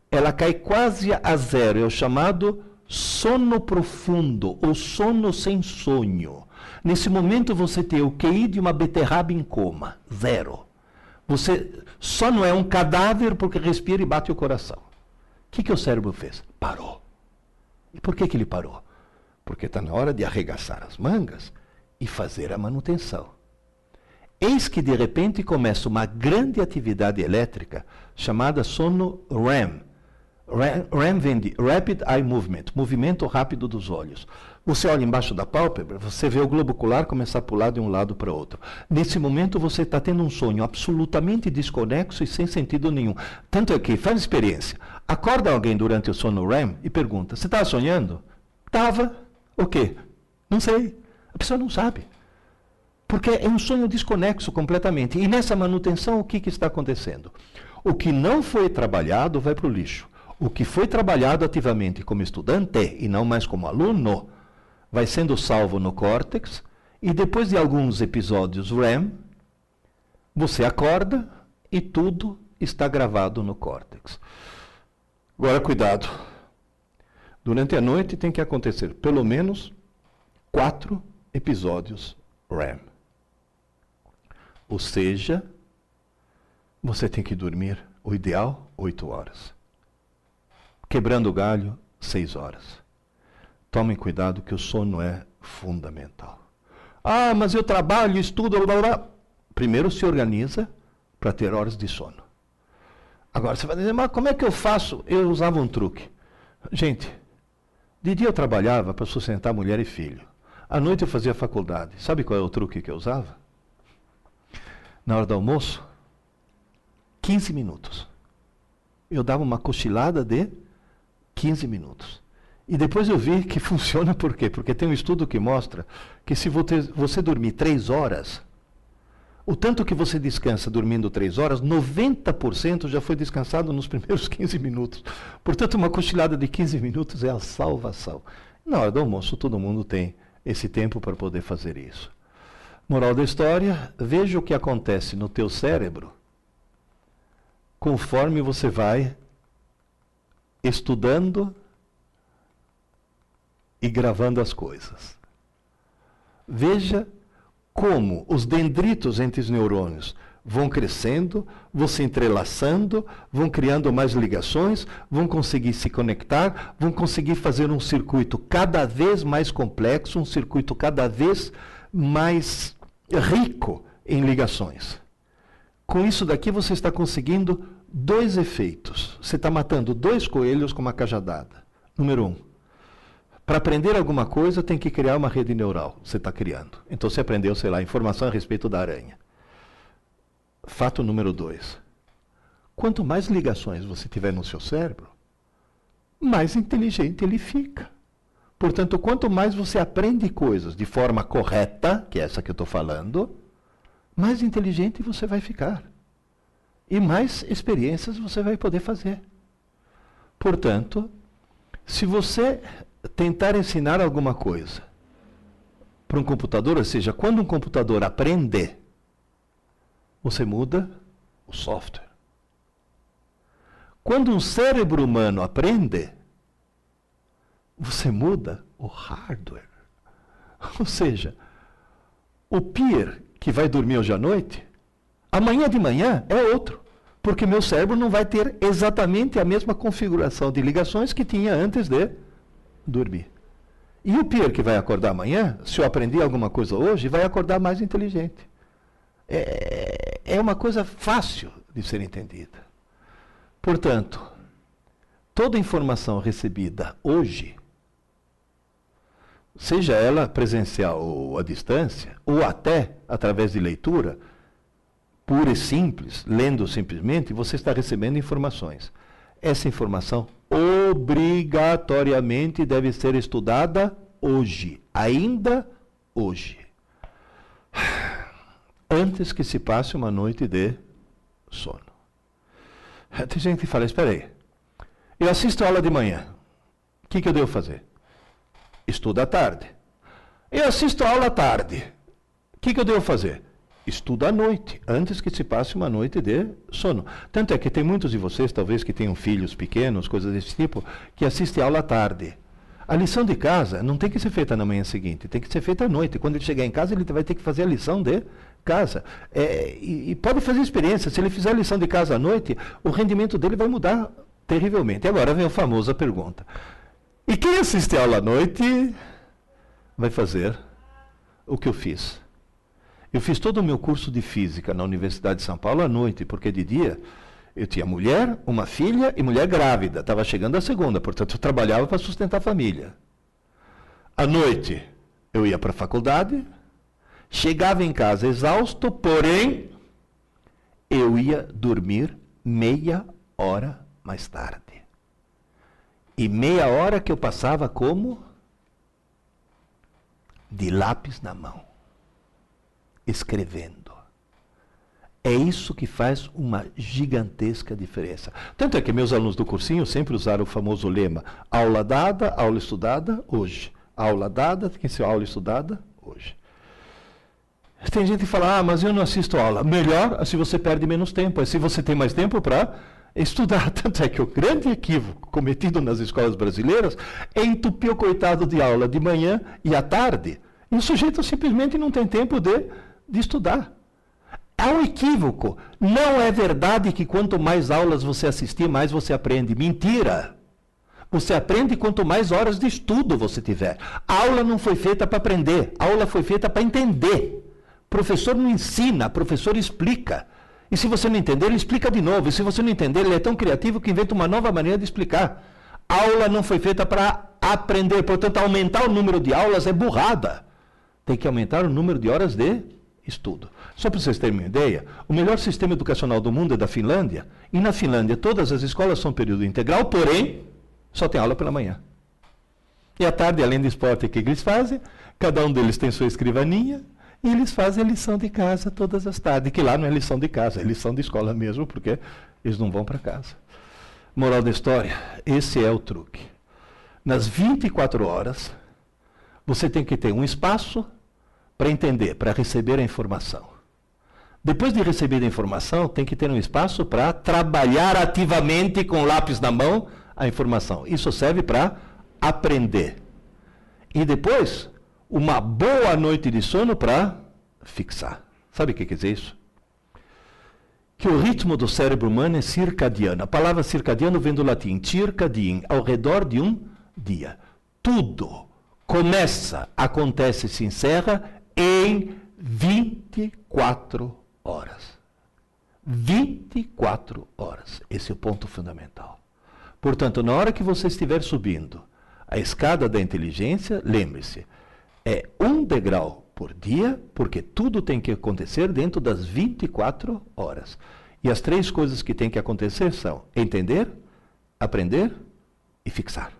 ela cai quase a zero, é o chamado sono profundo, ou sono sem sonho. Nesse momento você tem o QI de uma beterraba em coma, zero. Você só não é um cadáver porque respira e bate o coração. O que o cérebro fez? Parou. E por que ele parou? Porque está na hora de arregaçar as mangas e fazer a manutenção. Eis que de repente começa uma grande atividade elétrica chamada sono REM. REM vem de Rapid Eye Movement, movimento rápido dos olhos. Você olha embaixo da pálpebra, você vê o globo ocular começar a pular de um lado para o outro. Nesse momento você está tendo um sonho absolutamente desconexo e sem sentido nenhum. Tanto é que, faz experiência, acorda alguém durante o sono REM e pergunta, você estava sonhando? Estava. O quê? Não sei. A pessoa não sabe. Porque é um sonho desconexo completamente. E nessa manutenção, o que está acontecendo? O que não foi trabalhado vai para o lixo. O que foi trabalhado ativamente como estudante, e não mais como aluno, vai sendo salvo no córtex, e depois de alguns episódios REM, você acorda e tudo está gravado no córtex. Agora, cuidado. Durante a noite tem que acontecer pelo menos 4 episódios REM. Ou seja, você tem que dormir, o ideal, 8 horas. Quebrando o galho, 6 horas. Tomem cuidado que o sono é fundamental. Ah, mas eu trabalho, estudo, blá, blá. Primeiro se organiza para ter horas de sono. Agora você vai dizer, mas como é que eu faço? Eu usava um truque. Gente, de dia eu trabalhava para sustentar mulher e filho. À noite eu fazia faculdade. Sabe qual é o truque que eu usava? Na hora do almoço, 15 minutos. Eu dava uma cochilada de 15 minutos. E depois eu vi que funciona por quê? Porque tem um estudo que mostra que se você dormir 3 horas, o tanto que você descansa dormindo 3 horas, 90% já foi descansado nos primeiros 15 minutos. Portanto, uma cochilada de 15 minutos é a salvação. Na hora do almoço, todo mundo tem esse tempo para poder fazer isso. Moral da história, veja o que acontece no teu cérebro conforme você vai estudando e gravando as coisas. Veja como os dendritos entre os neurônios vão crescendo, vão se entrelaçando, vão criando mais ligações, vão conseguir se conectar, vão conseguir fazer um circuito cada vez mais complexo, um circuito cada vez mais rico em ligações. Com isso daqui você está conseguindo 2 efeitos. Você está matando 2 coelhos com uma cajadada. Número 1. Para aprender alguma coisa, tem que criar uma rede neural. Você está criando. Então você aprendeu, sei lá, informação a respeito da aranha. Fato número 2. Quanto mais ligações você tiver no seu cérebro, mais inteligente ele fica. Portanto, quanto mais você aprende coisas de forma correta, que é essa que eu estou falando, mais inteligente você vai ficar. E mais experiências você vai poder fazer. Portanto, Se você tentar ensinar alguma coisa para um computador, ou seja, quando um computador aprende, você muda o software. Quando um cérebro humano aprende, você muda o hardware. Ou seja, o Pierre que vai dormir hoje à noite, amanhã de manhã é outro, porque meu cérebro não vai ter exatamente a mesma configuração de ligações que tinha antes de dormir. E o Pierre que vai acordar amanhã, se eu aprendi alguma coisa hoje, vai acordar mais inteligente. É uma coisa fácil de ser entendida. Portanto, toda informação recebida hoje, seja ela presencial ou à distância, ou até através de leitura, pura e simples, lendo simplesmente, você está recebendo informações. Essa informação obrigatoriamente deve ser estudada hoje, ainda hoje. Antes que se passe uma noite de sono. Tem gente que fala, espera aí, eu assisto a aula de manhã, o que eu devo fazer? Estuda à tarde. Eu assisto a aula à tarde, o que eu devo fazer? Estuda à noite, antes que se passe uma noite de sono. Tanto é que tem muitos de vocês, talvez, que tenham filhos pequenos, coisas desse tipo, que assistem a aula à tarde. A lição de casa não tem que ser feita na manhã seguinte, tem que ser feita à noite. Quando ele chegar em casa, ele vai ter que fazer a lição de casa. E pode fazer experiência, se ele fizer a lição de casa à noite, o rendimento dele vai mudar terrivelmente. Agora vem a famosa pergunta. E quem assiste a aula à noite vai fazer o que eu fiz. Eu fiz todo o meu curso de física na Universidade de São Paulo à noite, porque de dia eu tinha mulher, uma filha e mulher grávida. Estava chegando a segunda, portanto eu trabalhava para sustentar a família. À noite eu ia para a faculdade, chegava em casa exausto, porém eu ia dormir meia hora mais tarde. E meia hora que eu passava como? De lápis na mão, escrevendo. É isso que faz uma gigantesca diferença. Tanto é que meus alunos do cursinho sempre usaram o famoso lema: aula dada, aula estudada, hoje. Aula dada, tem que ser aula estudada, hoje. Tem gente que fala, mas eu não assisto aula. Melhor, se você perde menos tempo. Se você tem mais tempo para estudar. Tanto é que o grande equívoco cometido nas escolas brasileiras é entupir o coitado de aula de manhã e à tarde. E o sujeito simplesmente não tem tempo de estudar. Há um equívoco. Não é verdade que quanto mais aulas você assistir, mais você aprende. Mentira! Você aprende quanto mais horas de estudo você tiver. A aula não foi feita para aprender. A aula foi feita para entender. Professor não ensina, professor explica. E se você não entender, ele explica de novo. E se você não entender, ele é tão criativo que inventa uma nova maneira de explicar. A aula não foi feita para aprender. Portanto, aumentar o número de aulas é burrada. Tem que aumentar o número de horas de estudo. Só para vocês terem uma ideia, o melhor sistema educacional do mundo é da Finlândia. E na Finlândia, todas as escolas são período integral, porém, só tem aula pela manhã. E à tarde, além do esporte que eles fazem, cada um deles tem sua escrivaninha, e eles fazem a lição de casa todas as tardes, que lá não é lição de casa, é lição de escola mesmo, porque eles não vão para casa. Moral da história, esse é o truque. Nas 24 horas, você tem que ter um espaço para entender, para receber a informação. Depois de receber a informação, tem que ter um espaço para trabalhar ativamente com lápis na mão a informação. Isso serve para aprender. E depois, uma boa noite de sono para fixar. Sabe o que quer dizer isso? Que o ritmo do cérebro humano é circadiano. A palavra circadiano vem do latim circadien, ao redor de um dia. Tudo começa, acontece e se encerra em 24 horas. 24 horas. Esse é o ponto fundamental. Portanto, na hora que você estiver subindo a escada da inteligência, lembre-se, é 1 degrau por dia, porque tudo tem que acontecer dentro das 24 horas. E as 3 coisas que tem que acontecer são entender, aprender e fixar.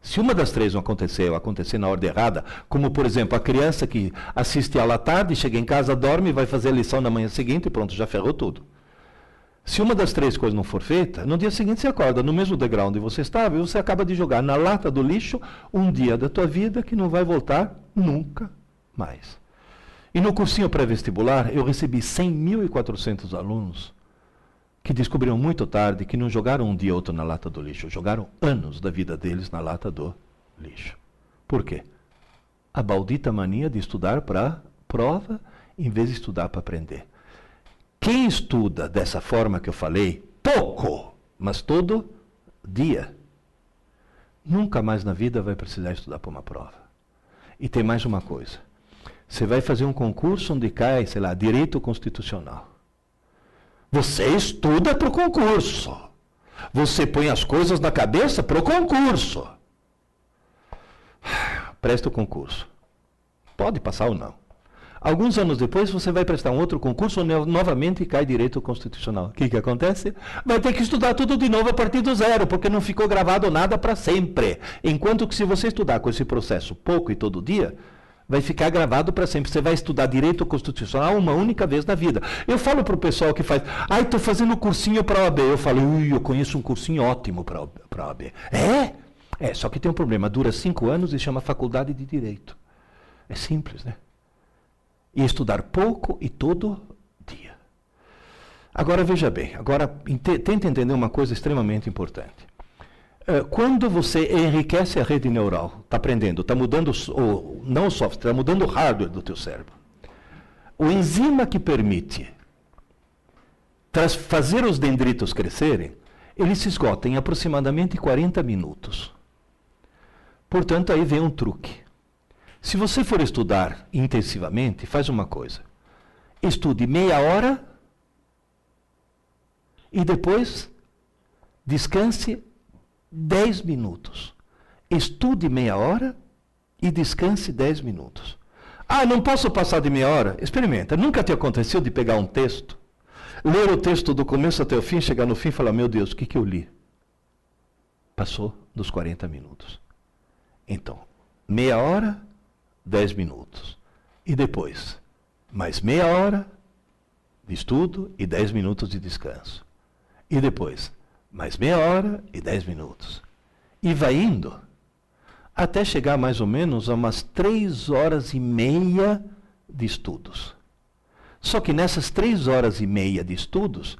Se uma das 3 não acontecer, ou acontecer na ordem errada, como, por exemplo, a criança que assiste aula à tarde, chega em casa, dorme, vai fazer a lição na manhã seguinte e pronto, já ferrou tudo. Se uma das 3 coisas não for feita, no dia seguinte você acorda no mesmo degrau onde você estava e você acaba de jogar na lata do lixo um dia da tua vida que não vai voltar nunca mais. E no cursinho pré-vestibular, eu recebi 100.400 alunos que descobriram muito tarde que não jogaram um dia ou outro na lata do lixo, jogaram anos da vida deles na lata do lixo. Por quê? A maldita mania de estudar para prova em vez de estudar para aprender. Quem estuda dessa forma que eu falei, pouco, mas todo dia, nunca mais na vida vai precisar estudar para uma prova. E tem mais uma coisa. Você vai fazer um concurso onde cai, sei lá, direito constitucional. Você estuda para o concurso. Você põe as coisas na cabeça para o concurso. Presta o concurso. Pode passar ou não. Alguns anos depois, você vai prestar um outro concurso onde novamente cai direito constitucional. O que acontece? Vai ter que estudar tudo de novo a partir do zero, porque não ficou gravado nada para sempre. Enquanto que se você estudar com esse processo pouco e todo dia, vai ficar gravado para sempre. Você vai estudar direito constitucional uma única vez na vida. Eu falo para o pessoal que faz, estou fazendo cursinho para a OAB. Eu falo, eu conheço um cursinho ótimo para a OAB. Só que tem um problema, dura 5 anos e chama Faculdade de Direito. É simples, né? E estudar pouco e todo dia. Agora, veja bem, tenta entender uma coisa extremamente importante. Quando você enriquece a rede neural, está aprendendo, está mudando, não o software, está mudando o hardware do teu cérebro. O enzima que permite fazer os dendritos crescerem, ele se esgota em aproximadamente 40 minutos. Portanto, aí vem um truque. Se você for estudar intensivamente, faz uma coisa. Estude meia hora e depois descanse 10 minutos. Estude meia hora e descanse 10 minutos. Não posso passar de meia hora? Experimenta. Nunca te aconteceu de pegar um texto, ler o texto do começo até o fim, chegar no fim e falar, meu Deus, o que eu li? Passou dos 40 minutos. Então, meia hora, 10 minutos. E depois, mais meia hora de estudo e 10 minutos de descanso. E depois, mais meia hora e 10 minutos. E vai indo até chegar mais ou menos a umas 3 horas e meia de estudos. Só que nessas 3 horas e meia de estudos,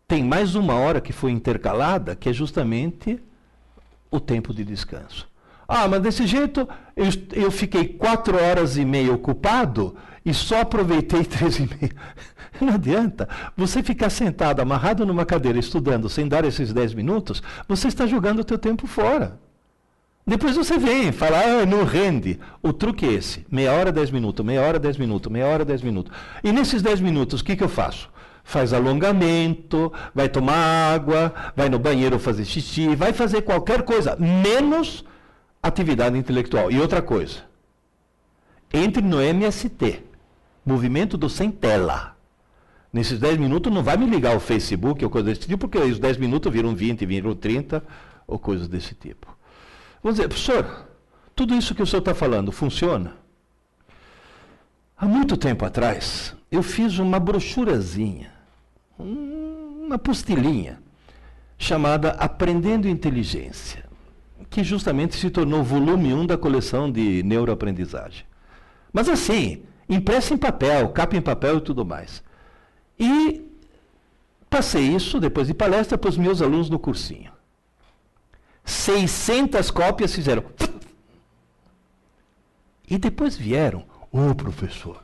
tem mais uma hora que foi intercalada, que é justamente o tempo de descanso. Mas desse jeito eu fiquei 4 horas e meia ocupado e só aproveitei 3 e meia. Não adianta. Você ficar sentado, amarrado numa cadeira, estudando, sem dar esses 10 minutos, você está jogando o teu tempo fora. Depois você vem e fala, não rende. O truque é esse. Meia hora, 10 minutos, meia hora, 10 minutos, meia hora, 10 minutos. E nesses 10 minutos, o que eu faço? Faz alongamento, vai tomar água, vai no banheiro fazer xixi, vai fazer qualquer coisa, menos atividade intelectual. E outra coisa, entre no MST, movimento do sem tela. Nesses 10 minutos não vai me ligar o Facebook ou coisa desse tipo, porque os 10 minutos viram 20, viram 30, ou coisas desse tipo. Vamos dizer, professor, tudo isso que o senhor está falando funciona? Há muito tempo atrás, eu fiz uma brochurazinha, uma apostilinha, chamada Aprendendo Inteligência, que justamente se tornou o volume 1 da coleção de neuroaprendizagem. Mas assim, impressa em papel, capa em papel e tudo mais. E passei isso, depois de palestra, para os meus alunos no cursinho. 600 cópias fizeram. E depois vieram, professor,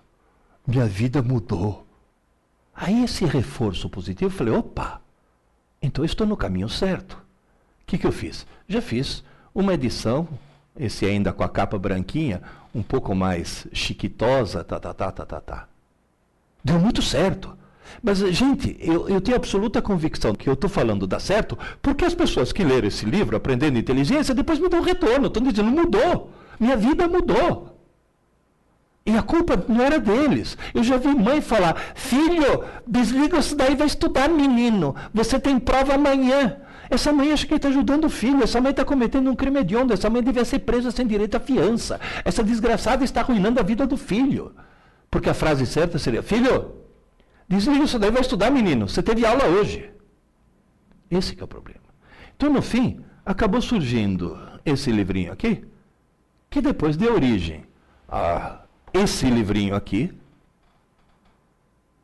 minha vida mudou. Aí esse reforço positivo, eu falei, opa, então eu estou no caminho certo. O que eu fiz? Já fiz uma edição, esse ainda com a capa branquinha, um pouco mais chiquitosa, Deu muito certo. Mas, gente, eu tenho absoluta convicção que eu estou falando dá certo, porque as pessoas que leram esse livro, Aprendendo Inteligência, depois me dão retorno. Estão dizendo, mudou. Minha vida mudou. E a culpa não era deles. Eu já vi mãe falar, filho, desliga isso daí e vai estudar, menino. Você tem prova amanhã. Essa mãe acha que está ajudando o filho. Essa mãe está cometendo um crime hediondo. Essa mãe devia ser presa sem direito à fiança. Essa desgraçada está arruinando a vida do filho. Porque a frase certa seria, filho, Desliga isso daí, vai estudar, menino. Você teve aula hoje. Esse que é o problema. Então, no fim, acabou surgindo esse livrinho aqui, que depois deu origem a esse livrinho aqui.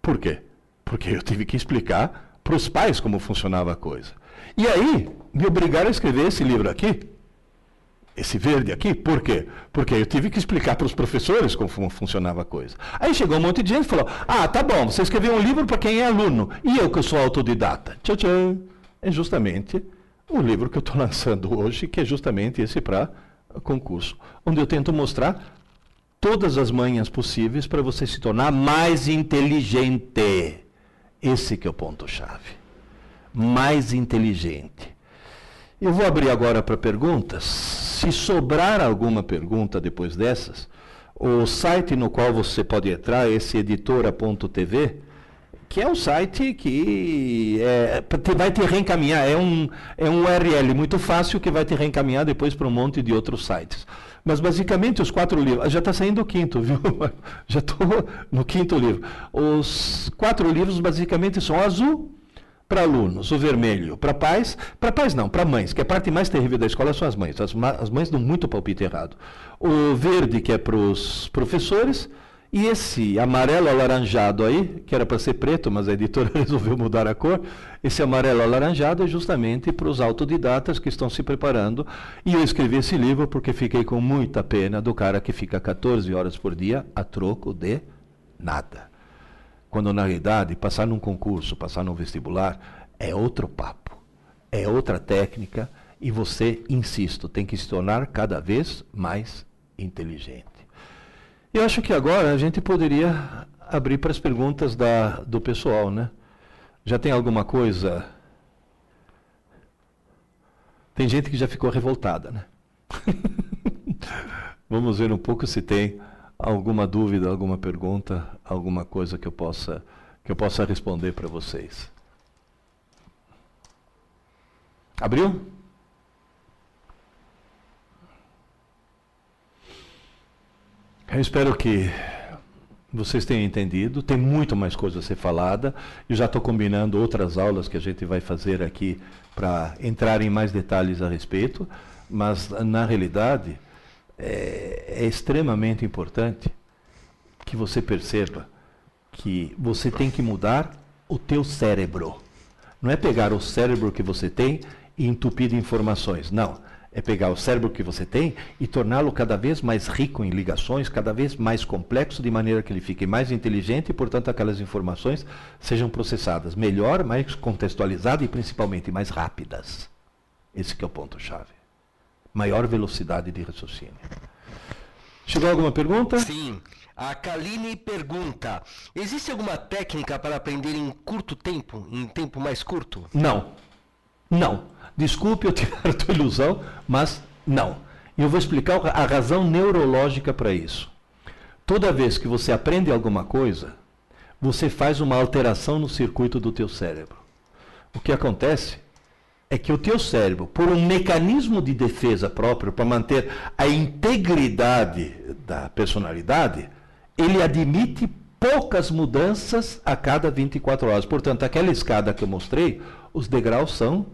Por quê? Porque eu tive que explicar para os pais como funcionava a coisa. E aí, me obrigaram a escrever esse livro aqui, esse verde aqui. Por quê? Porque eu tive que explicar para os professores como funcionava a coisa. Aí chegou um monte de gente e falou, tá bom, você escreveu um livro para quem é aluno, e eu que sou autodidata. Tchau, tchau. É justamente o livro que eu estou lançando hoje, que é justamente esse para concurso, onde eu tento mostrar todas as manhas possíveis para você se tornar mais inteligente. Esse que é o ponto-chave. Mais inteligente. Eu vou abrir agora para perguntas. Se sobrar alguma pergunta depois dessas, o site no qual você pode entrar, esse editora.tv, que é um site que vai te reencaminhar, é um URL muito fácil que vai te reencaminhar depois para um monte de outros sites. Mas basicamente os 4 livros, já está saindo o 5º, viu? Já estou no 5º livro. Os 4 livros basicamente são azul para alunos, o vermelho para pais não, para mães, que a parte mais terrível da escola são as mães. As mães dão muito palpite errado. O verde que é para os professores, e esse amarelo alaranjado aí, que era para ser preto, mas a editora resolveu mudar a cor, esse amarelo alaranjado é justamente para os autodidatas que estão se preparando. E eu escrevi esse livro porque fiquei com muita pena do cara que fica 14 horas por dia a troco de nada. Quando, na realidade, passar num concurso, passar num vestibular, é outro papo, é outra técnica, e você, insisto, tem que se tornar cada vez mais inteligente. Eu acho que agora a gente poderia abrir para as perguntas do pessoal, né? Já tem alguma coisa? Tem gente que já ficou revoltada, né? Vamos ver um pouco se tem alguma dúvida, alguma pergunta, alguma coisa que eu possa responder para vocês. Abriu? Eu espero que vocês tenham entendido. Tem muito mais coisa a ser falada. Eu já estou combinando outras aulas que a gente vai fazer aqui para entrar em mais detalhes a respeito, mas, na realidade, é extremamente importante que você perceba que você tem que mudar o teu cérebro. Não é pegar o cérebro que você tem e entupir de informações. Não. É pegar o cérebro que você tem e torná-lo cada vez mais rico em ligações, cada vez mais complexo, de maneira que ele fique mais inteligente e, portanto, aquelas informações sejam processadas melhor, mais contextualizadas e, principalmente, mais rápidas. Esse que é o ponto-chave. Maior velocidade de raciocínio. Chegou alguma pergunta? Sim. A Kaline pergunta, existe alguma técnica para aprender em curto tempo, em tempo mais curto? Não. Não. Desculpe eu tirar a tua ilusão, mas não. E eu vou explicar a razão neurológica para isso. Toda vez que você aprende alguma coisa, você faz uma alteração no circuito do teu cérebro. O que acontece é que o teu cérebro, por um mecanismo de defesa próprio, para manter a integridade da personalidade, ele admite poucas mudanças a cada 24 horas. Portanto, aquela escada que eu mostrei, os degraus são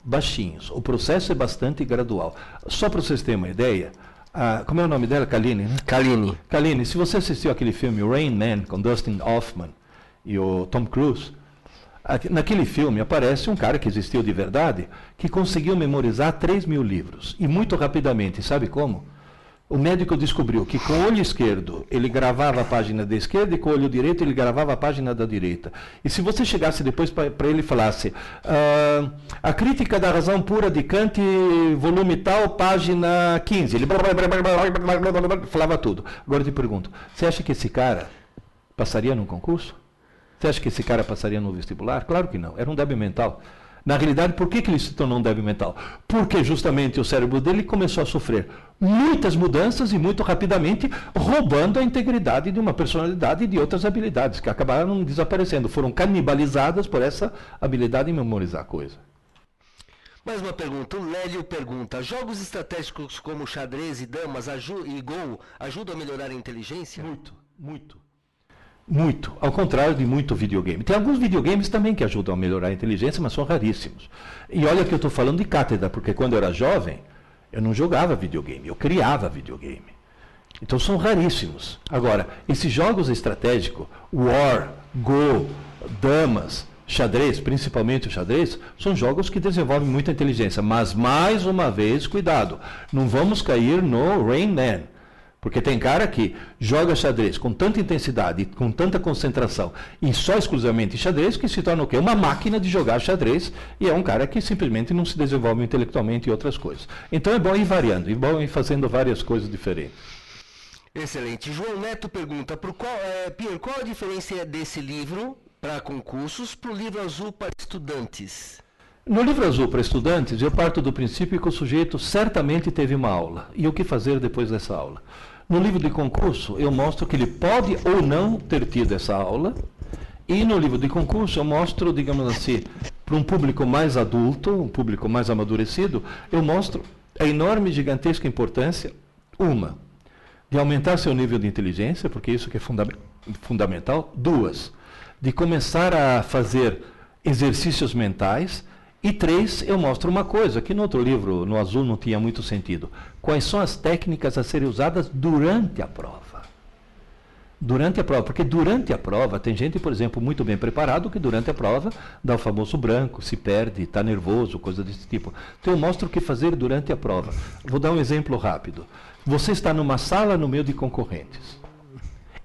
baixinhos. O processo é bastante gradual. Só para vocês terem uma ideia, como é o nome dela? Kaline, né? Kaline. Kaline, se você assistiu aquele filme Rain Man, com Dustin Hoffman e o Tom Cruise, naquele filme aparece um cara que existiu de verdade, que conseguiu memorizar 3.000 livros. E muito rapidamente, sabe como? O médico descobriu que com o olho esquerdo ele gravava a página da esquerda e com o olho direito ele gravava a página da direita. E se você chegasse depois para ele e falasse a crítica da razão pura de Kant, volume tal, página 15, ele falava tudo. Agora eu te pergunto, você acha que esse cara passaria num concurso? Você acha que esse cara passaria no vestibular? Claro que não, era um débil mental. Na realidade, por que ele se tornou um débil mental? Porque justamente o cérebro dele começou a sofrer muitas mudanças e muito rapidamente roubando a integridade de uma personalidade e de outras habilidades que acabaram desaparecendo, foram canibalizadas por essa habilidade em memorizar coisa. Mais uma pergunta, o Lélio pergunta, jogos estratégicos como xadrez e damas e Go ajudam a melhorar a inteligência? Muito, muito. Muito. Ao contrário de muito videogame. Tem alguns videogames também que ajudam a melhorar a inteligência, mas são raríssimos. E olha que eu estou falando de cátedra, porque quando eu era jovem, eu não jogava videogame, eu criava videogame. Então são raríssimos. Agora, esses jogos estratégicos, War, Go, Damas, xadrez, principalmente o xadrez, são jogos que desenvolvem muita inteligência. Mas, mais uma vez, cuidado, não vamos cair no Rain Man. Porque tem cara que joga xadrez com tanta intensidade, com tanta concentração, e só exclusivamente xadrez, que se torna o quê? Uma máquina de jogar xadrez, e é um cara que simplesmente não se desenvolve intelectualmente e outras coisas. Então é bom ir variando, é bom ir fazendo várias coisas diferentes. Excelente. João Neto pergunta, Pierre, qual a diferença desse livro para concursos para o livro azul para estudantes? No livro azul para estudantes, eu parto do princípio que o sujeito certamente teve uma aula, e o que fazer depois dessa aula. No livro de concurso, eu mostro que ele pode ou não ter tido essa aula, e no livro de concurso eu mostro, digamos assim, para um público mais adulto, um público mais amadurecido, eu mostro a enorme, gigantesca importância, de aumentar seu nível de inteligência, porque isso que é fundamental. 2, de começar a fazer exercícios mentais. E 3, eu mostro uma coisa, que no outro livro, no azul, não tinha muito sentido. Quais são as técnicas a serem usadas durante a prova? Durante a prova, porque durante a prova, tem gente, por exemplo, muito bem preparado, que durante a prova dá o famoso branco, se perde, está nervoso, coisa desse tipo. Então eu mostro o que fazer durante a prova. Vou dar um exemplo rápido. Você está numa sala no meio de concorrentes.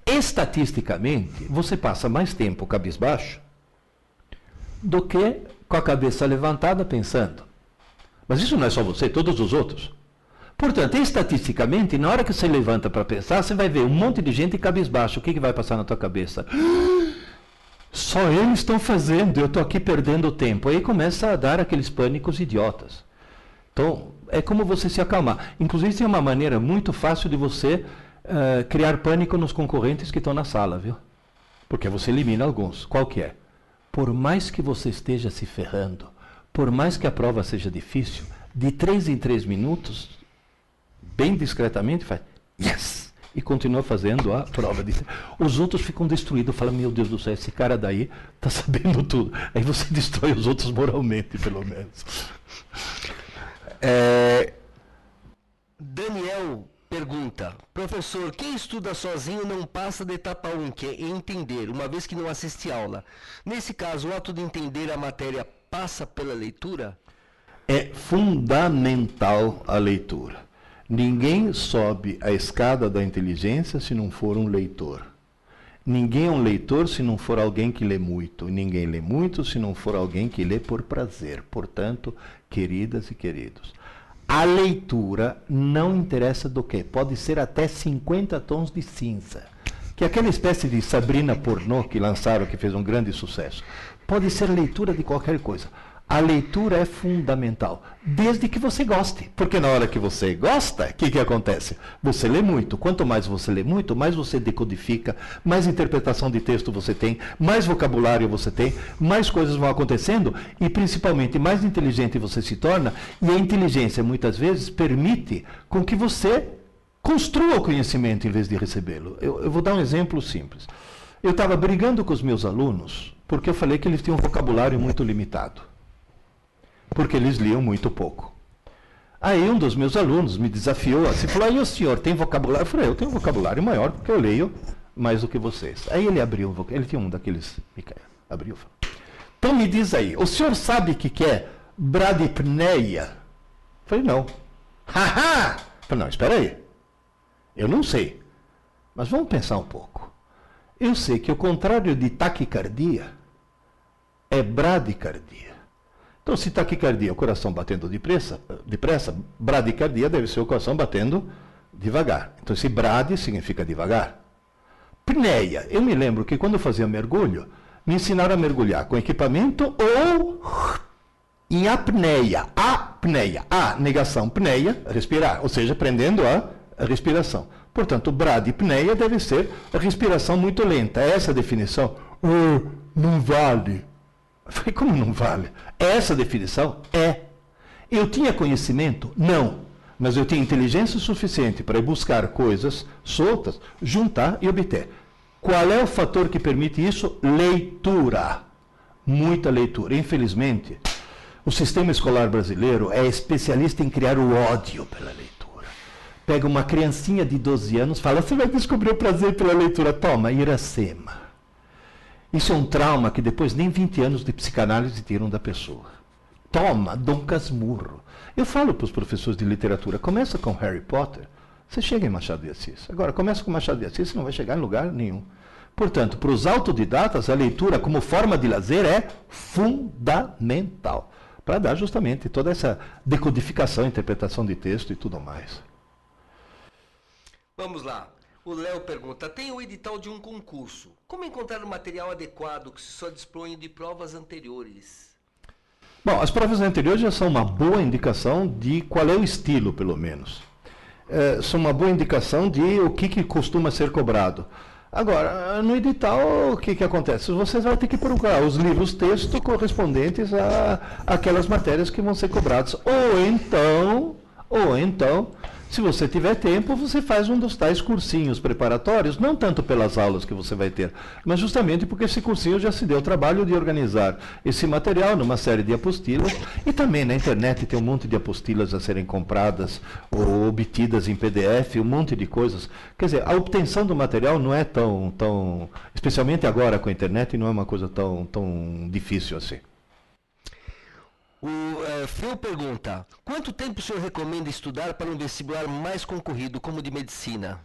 Estatisticamente, você passa mais tempo cabisbaixo do que com a cabeça levantada pensando. Mas isso não é só você, todos os outros. Portanto, estatisticamente, na hora que você levanta para pensar, você vai ver um monte de gente cabisbaixo. O que vai passar na tua cabeça? Só eles estão fazendo, eu estou aqui perdendo tempo. Aí começa a dar aqueles pânicos idiotas. Então, é como você se acalmar. Inclusive, tem uma maneira muito fácil de você criar pânico nos concorrentes que estão na sala, viu? Porque você elimina alguns. Qual que é? Por mais que você esteja se ferrando, por mais que a prova seja difícil, de 3 em 3 minutos, bem discretamente, faz yes! E continua fazendo a prova. Os outros ficam destruídos, falam, meu Deus do céu, esse cara daí está sabendo tudo. Aí você destrói os outros moralmente, pelo menos. Daniel pergunta, professor, quem estuda sozinho não passa da etapa 1, que é entender, uma vez que não assiste aula. Nesse caso, o ato de entender a matéria passa pela leitura? É fundamental a leitura. Ninguém sobe a escada da inteligência se não for um leitor. Ninguém é um leitor se não for alguém que lê muito. Ninguém lê muito se não for alguém que lê por prazer. Portanto, queridas e queridos, a leitura não interessa do que. Pode ser até 50 tons de cinza. Que é aquela espécie de Sabrina pornô que lançaram, que fez um grande sucesso. Pode ser leitura de qualquer coisa. A leitura é fundamental, desde que você goste. Porque na hora que você gosta, o que acontece? Você lê muito. Quanto mais você lê muito, mais você decodifica, mais interpretação de texto você tem, mais vocabulário você tem, mais coisas vão acontecendo e, principalmente, mais inteligente você se torna. E a inteligência, muitas vezes, permite com que você construa o conhecimento em vez de recebê-lo. Eu vou dar um exemplo simples. Eu estava brigando com os meus alunos porque eu falei que eles tinham um vocabulário muito limitado. Porque eles liam muito pouco. Aí um dos meus alunos me desafiou assim, falou, aí o senhor tem vocabulário? Eu falei, eu tenho um vocabulário maior porque eu leio mais do que vocês. Aí ele abriu, ele tinha um daqueles, abriu. Então me diz aí, o senhor sabe o que é bradipneia? Eu falei, não. Haha! Eu falei, não, espera aí. Eu não sei, mas vamos pensar um pouco. Eu sei que o contrário de taquicardia é bradicardia. Então, se taquicardia é o coração batendo depressa, bradicardia deve ser o coração batendo devagar. Então, esse brade significa devagar. Pneia. Eu me lembro que quando eu fazia mergulho, me ensinaram a mergulhar com equipamento ou em apneia. Apneia. A, negação, pneia, respirar. Ou seja, prendendo a respiração. Portanto, bradipneia deve ser a respiração muito lenta. Essa definição não vale. Eu falei, como não vale? Essa definição é. Eu tinha conhecimento? Não. Mas eu tinha inteligência suficiente para buscar coisas soltas, juntar e obter. Qual é o fator que permite isso? Leitura. Muita leitura. Infelizmente, o sistema escolar brasileiro é especialista em criar o ódio pela leitura. Pega uma criancinha de 12 anos e fala, você vai descobrir o prazer pela leitura. Toma, Iracema. Isso é um trauma que depois nem 20 anos de psicanálise tiram da pessoa. Toma, Dom Casmurro. Eu falo para os professores de literatura, começa com Harry Potter, você chega em Machado de Assis. Agora, começa com Machado de Assis, você não vai chegar em lugar nenhum. Portanto, para os autodidatas, a leitura como forma de lazer é fundamental, para dar justamente toda essa decodificação, interpretação de texto e tudo mais. Vamos lá. O Léo pergunta, tem o edital de um concurso. Como encontrar o material adequado que se só dispõe de provas anteriores? Bom, as provas anteriores já são uma boa indicação de qual é o estilo, pelo menos. São uma boa indicação de o que costuma ser cobrado. Agora, no edital, o que acontece? Você vai ter que procurar os livros texto correspondentes a aquelas matérias que vão ser cobradas. Ou então, se você tiver tempo, você faz um dos tais cursinhos preparatórios, não tanto pelas aulas que você vai ter, mas justamente porque esse cursinho já se deu o trabalho de organizar esse material numa série de apostilas, e também na internet tem um monte de apostilas a serem compradas ou obtidas em PDF, um monte de coisas. Quer dizer, a obtenção do material não é tão especialmente agora com a internet, não é uma coisa tão difícil assim. O Phil pergunta, quanto tempo o senhor recomenda estudar para um vestibular mais concorrido, como o de medicina?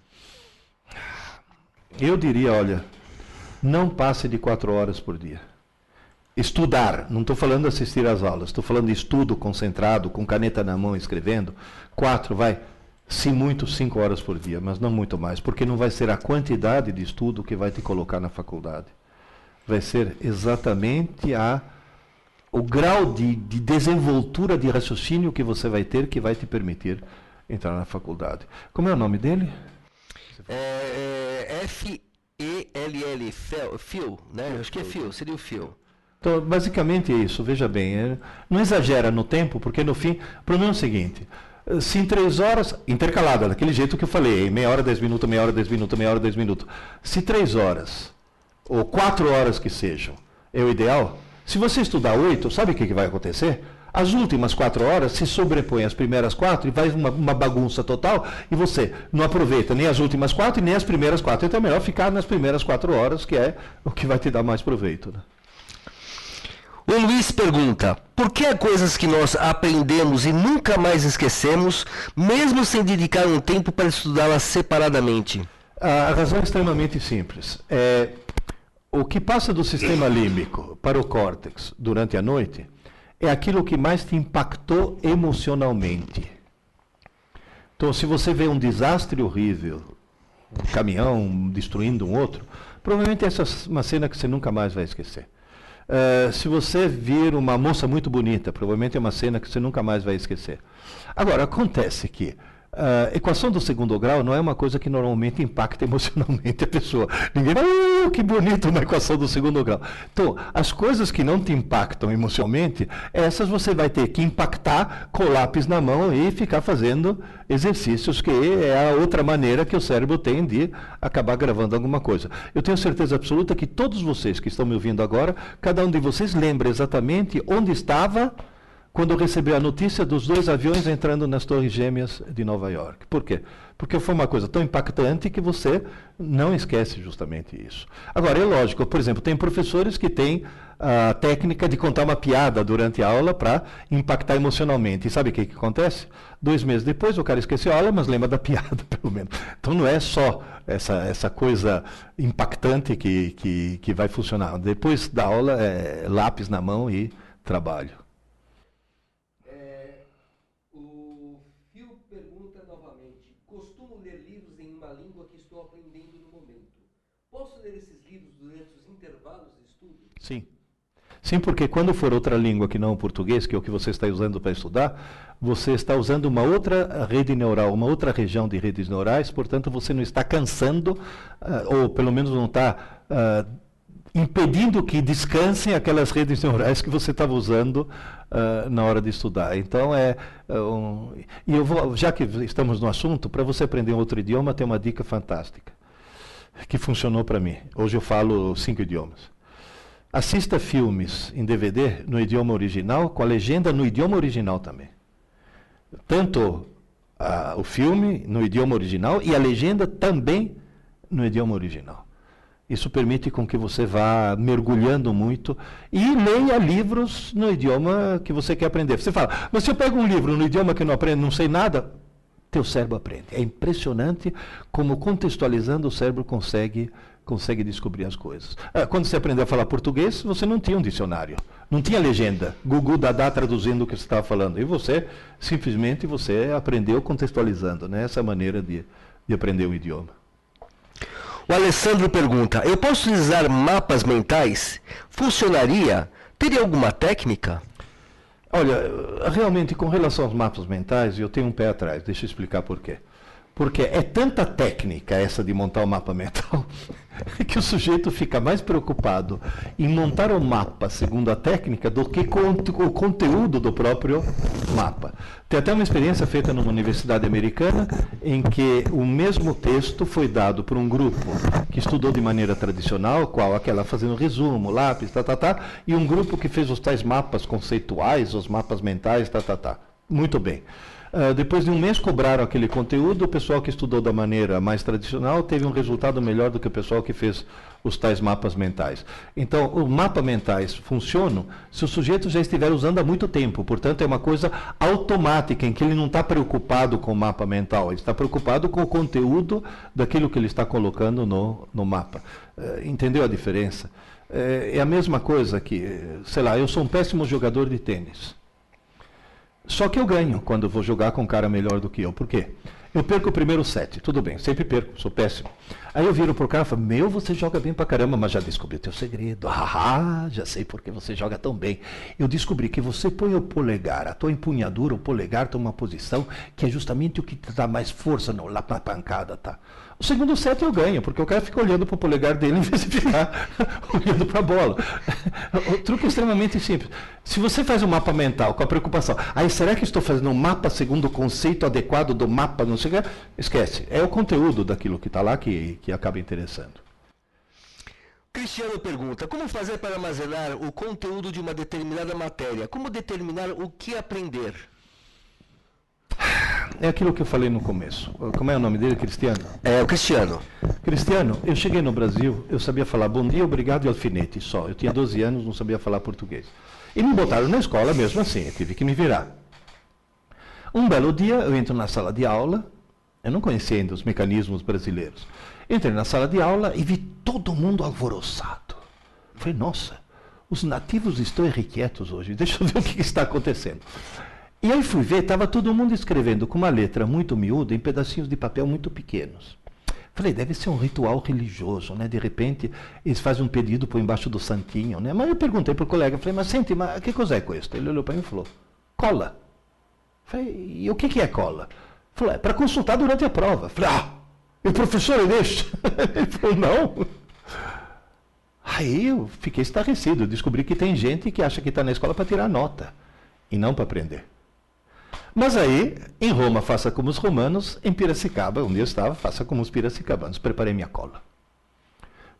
Eu diria, olha, não passe de 4 horas por dia. Estudar, não estou falando de assistir às aulas, estou falando de estudo concentrado, com caneta na mão, escrevendo. 4, se muito, 5 horas por dia, mas não muito mais, porque não vai ser a quantidade de estudo que vai te colocar na faculdade. Vai ser exatamente o grau de desenvoltura de raciocínio que você vai ter, que vai te permitir entrar na faculdade. Como é o nome dele? F-E-L-L, Phil, né? Acho que é Phil, seria o Phil. Então, basicamente é isso, veja bem, não exagera no tempo, porque no fim, o problema é o seguinte, se em 3 horas, intercalada, daquele jeito que eu falei, meia hora, 10 minutos, meia hora, 10 minutos, meia hora, 10 minutos, se 3 horas, ou 4 horas que sejam, é o ideal. Se você estudar 8, sabe o que vai acontecer? As últimas 4 horas se sobrepõem às primeiras 4 e vai uma bagunça total e você não aproveita nem as últimas 4 e nem as primeiras 4. Então é melhor ficar nas primeiras 4 horas, que é o que vai te dar mais proveito. Né? O Luiz pergunta, por que há coisas que nós aprendemos e nunca mais esquecemos, mesmo sem dedicar um tempo para estudá-las separadamente? A razão é extremamente simples. O que passa do sistema límbico para o córtex durante a noite é aquilo que mais te impactou emocionalmente. Então, se você vê um desastre horrível, um caminhão destruindo um outro, provavelmente essa é uma cena que você nunca mais vai esquecer. Se você vir uma moça muito bonita, provavelmente é uma cena que você nunca mais vai esquecer. Agora, acontece que a equação do segundo grau não é uma coisa que normalmente impacta emocionalmente a pessoa. Ninguém vai, que bonito uma equação do segundo grau. Então, as coisas que não te impactam emocionalmente, essas você vai ter que impactar com o lápis na mão e ficar fazendo exercícios, que é a outra maneira que o cérebro tem de acabar gravando alguma coisa. Eu tenho certeza absoluta que todos vocês que estão me ouvindo agora, cada um de vocês lembra exatamente onde estava quando eu recebi a notícia dos 2 aviões entrando nas Torres Gêmeas de Nova York. Por quê? Porque foi uma coisa tão impactante que você não esquece justamente isso. Agora, é lógico, por exemplo, tem professores que têm a técnica de contar uma piada durante a aula para impactar emocionalmente. E sabe o que acontece? 2 meses depois o cara esqueceu a aula, mas lembra da piada, pelo menos. Então não é só essa coisa impactante que vai funcionar. Depois da aula, lápis na mão e trabalho. Posso ler esses livros durante os intervalos de estudo? Sim. Sim, porque quando for outra língua que não o português, que é o que você está usando para estudar, você está usando uma outra rede neural, uma outra região de redes neurais, portanto você não está cansando, ou pelo menos não está impedindo que descansem aquelas redes neurais que você estava usando na hora de estudar. Então, e eu vou, já que estamos no assunto, para você aprender um outro idioma, tem uma dica fantástica. que funcionou para mim. Hoje eu falo 5 idiomas. Assista filmes em DVD no idioma original, com a legenda no idioma original também. Tanto o filme no idioma original e a legenda também no idioma original. Isso permite com que você vá mergulhando muito e leia livros no idioma que você quer aprender. Você fala, mas se eu pego um livro no idioma que eu não aprendo, não sei nada, teu cérebro aprende. É impressionante como contextualizando o cérebro consegue descobrir as coisas. Quando você aprendeu a falar português, você não tinha um dicionário, não tinha legenda, Gugu Dadá traduzindo o que você estava falando. E você, simplesmente, você aprendeu contextualizando, né? Essa maneira de aprender o idioma. O Alessandro pergunta, eu posso utilizar mapas mentais? Funcionaria? Teria alguma técnica? Olha, realmente, com relação aos mapas mentais, eu tenho um pé atrás, deixa eu explicar por quê. Porque é tanta técnica essa de montar o mapa mental que o sujeito fica mais preocupado em montar o mapa segundo a técnica do que com o conteúdo do próprio mapa. Tem até uma experiência feita numa universidade americana em que o mesmo texto foi dado por um grupo que estudou de maneira tradicional, qual aquela fazendo resumo, lápis, e um grupo que fez os tais mapas conceituais, os mapas mentais, Muito bem. Depois de um mês cobraram aquele conteúdo, o pessoal que estudou da maneira mais tradicional teve um resultado melhor do que o pessoal que fez os tais mapas mentais. Então, os mapas mentais funcionam se o sujeito já estiver usando há muito tempo, portanto é uma coisa automática, em que ele não está preocupado com o mapa mental, ele está preocupado com o conteúdo daquilo que ele está colocando no mapa. Entendeu a diferença? É a mesma coisa que, sei lá, eu sou um péssimo jogador de tênis. Só que eu ganho quando eu vou jogar com um cara melhor do que eu. Por quê? Eu perco o primeiro set, tudo bem, sempre perco, sou péssimo. Aí eu viro pro cara e falo, você joga bem pra caramba, mas já descobri o teu segredo. Já sei por que você joga tão bem. Eu descobri que você põe o polegar, a tua empunhadura, o polegar toma uma posição que é justamente o que te dá mais força lá na pancada, tá? O segundo set eu ganho, porque o cara fica olhando pro polegar dele em vez de ficar olhando pra bola. O truque é extremamente simples. Se você faz um mapa mental com a preocupação, será que estou fazendo um mapa segundo o conceito adequado do mapa, não sei o que, esquece. É o conteúdo daquilo que está lá que acaba interessando. Cristiano pergunta, como fazer para armazenar o conteúdo de uma determinada matéria? Como determinar o que aprender? É aquilo que eu falei no começo. Como é o nome dele, Cristiano? É, o Cristiano. Cristiano, eu cheguei no Brasil, eu sabia falar bom dia, obrigado e alfinete só. Eu tinha 12 anos, não sabia falar português. E me botaram na escola mesmo assim, eu tive que me virar. Um belo dia, eu entro na sala de aula, eu não conhecia ainda os mecanismos brasileiros. Entrei na sala de aula e vi todo mundo alvoroçado. Falei, nossa, os nativos estão irrequietos hoje, deixa eu ver o que está acontecendo. E aí fui ver, estava todo mundo escrevendo com uma letra muito miúda em pedacinhos de papel muito pequenos. Falei, deve ser um ritual religioso, né? De repente, eles fazem um pedido por embaixo do santinho, né? Mas eu perguntei para o colega, falei, mas sente, mas que coisa é com isso? Ele olhou para mim e falou, cola. Falei, e o que é cola? Falei, é para consultar durante a prova. Falei, e o professor deixa? Ele falou, não. Aí eu fiquei estarrecido, eu descobri que tem gente que acha que está na escola para tirar nota, e não para aprender. Mas aí, em Roma, faça como os romanos, em Piracicaba, onde eu estava, faça como os piracicabanos. Preparei minha cola.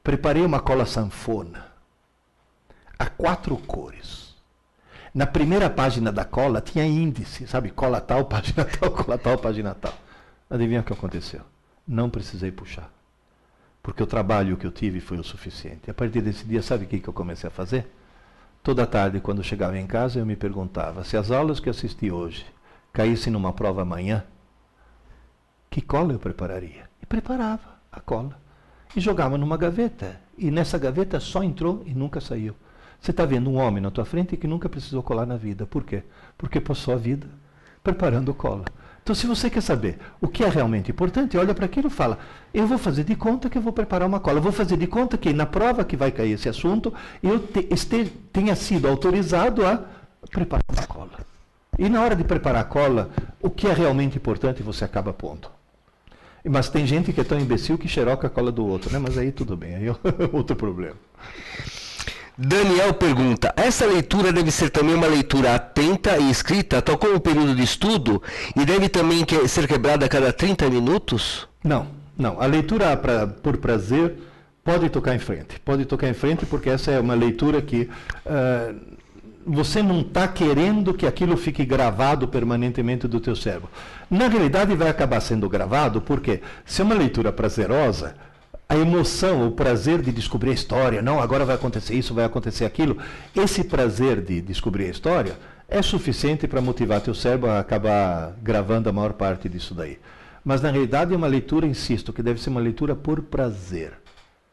Preparei uma cola sanfona, a 4 cores. Na primeira página da cola tinha índice, sabe? Cola tal, página tal, cola tal, página tal. Adivinha o que aconteceu? Não precisei puxar. Porque o trabalho que eu tive foi o suficiente. A partir desse dia, sabe o que eu comecei a fazer? Toda tarde, quando eu chegava em casa, eu me perguntava, se as aulas que eu assisti hoje caísse numa prova amanhã, que cola eu prepararia? E preparava a cola. E jogava numa gaveta. E nessa gaveta só entrou e nunca saiu. Você está vendo um homem na tua frente que nunca precisou colar na vida. Por quê? Porque passou a vida preparando cola. Então, se você quer saber o que é realmente importante, olha para aquilo e fala, eu vou fazer de conta que eu vou preparar uma cola. Eu vou fazer de conta que na prova que vai cair esse assunto, eu tenha sido autorizado a preparar uma cola. E na hora de preparar a cola, o que é realmente importante você acaba pondo. Mas tem gente que é tão imbecil que xeroca a cola do outro, né? Mas aí tudo bem, aí é outro problema. Daniel pergunta, essa leitura deve ser também uma leitura atenta e escrita, tal como o período de estudo, e deve também ser quebrada a cada 30 minutos? Não, Não, a leitura por prazer pode tocar em frente. Pode tocar em frente porque essa é uma leitura que você não está querendo que aquilo fique gravado permanentemente do teu cérebro. Na realidade vai acabar sendo gravado porque se é uma leitura prazerosa, a emoção, o prazer de descobrir a história, não, agora vai acontecer isso, vai acontecer aquilo, esse prazer de descobrir a história é suficiente para motivar teu cérebro a acabar gravando a maior parte disso daí. Mas na realidade é uma leitura, insisto, que deve ser uma leitura por prazer,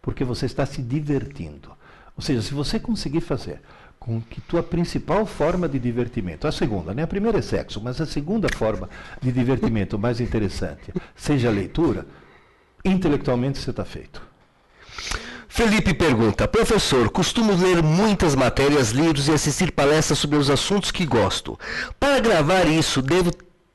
porque você está se divertindo. Ou seja, se você conseguir fazer com que tua principal forma de divertimento, a segunda, né? A primeira é sexo, mas a segunda forma de divertimento mais interessante seja a leitura, intelectualmente você está feito. Felipe pergunta, professor, costumo ler muitas matérias, livros e assistir palestras sobre os assuntos que gosto. Para gravar isso,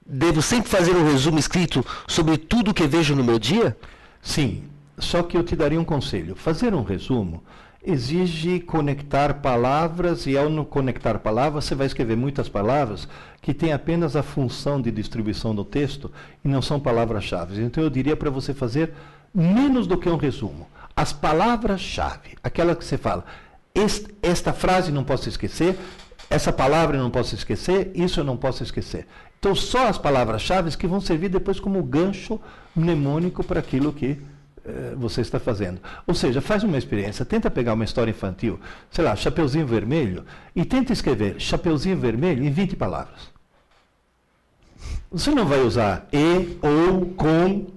devo sempre fazer um resumo escrito sobre tudo que vejo no meu dia? Sim, só que eu te daria um conselho. Fazer um resumo exige conectar palavras, e ao não conectar palavras, você vai escrever muitas palavras que têm apenas a função de distribuição do texto e não são palavras-chave. Então eu diria para você fazer menos do que um resumo. As palavras-chave, aquela que você fala, esta frase não posso esquecer, essa palavra eu não posso esquecer, isso eu não posso esquecer. Então só as palavras-chave que vão servir depois como gancho mnemônico para aquilo que você está fazendo. Ou seja, faz uma experiência, tenta pegar uma história infantil, sei lá, Chapeuzinho Vermelho, e tenta escrever Chapeuzinho Vermelho em 20 palavras. Você não vai usar e, ou, com,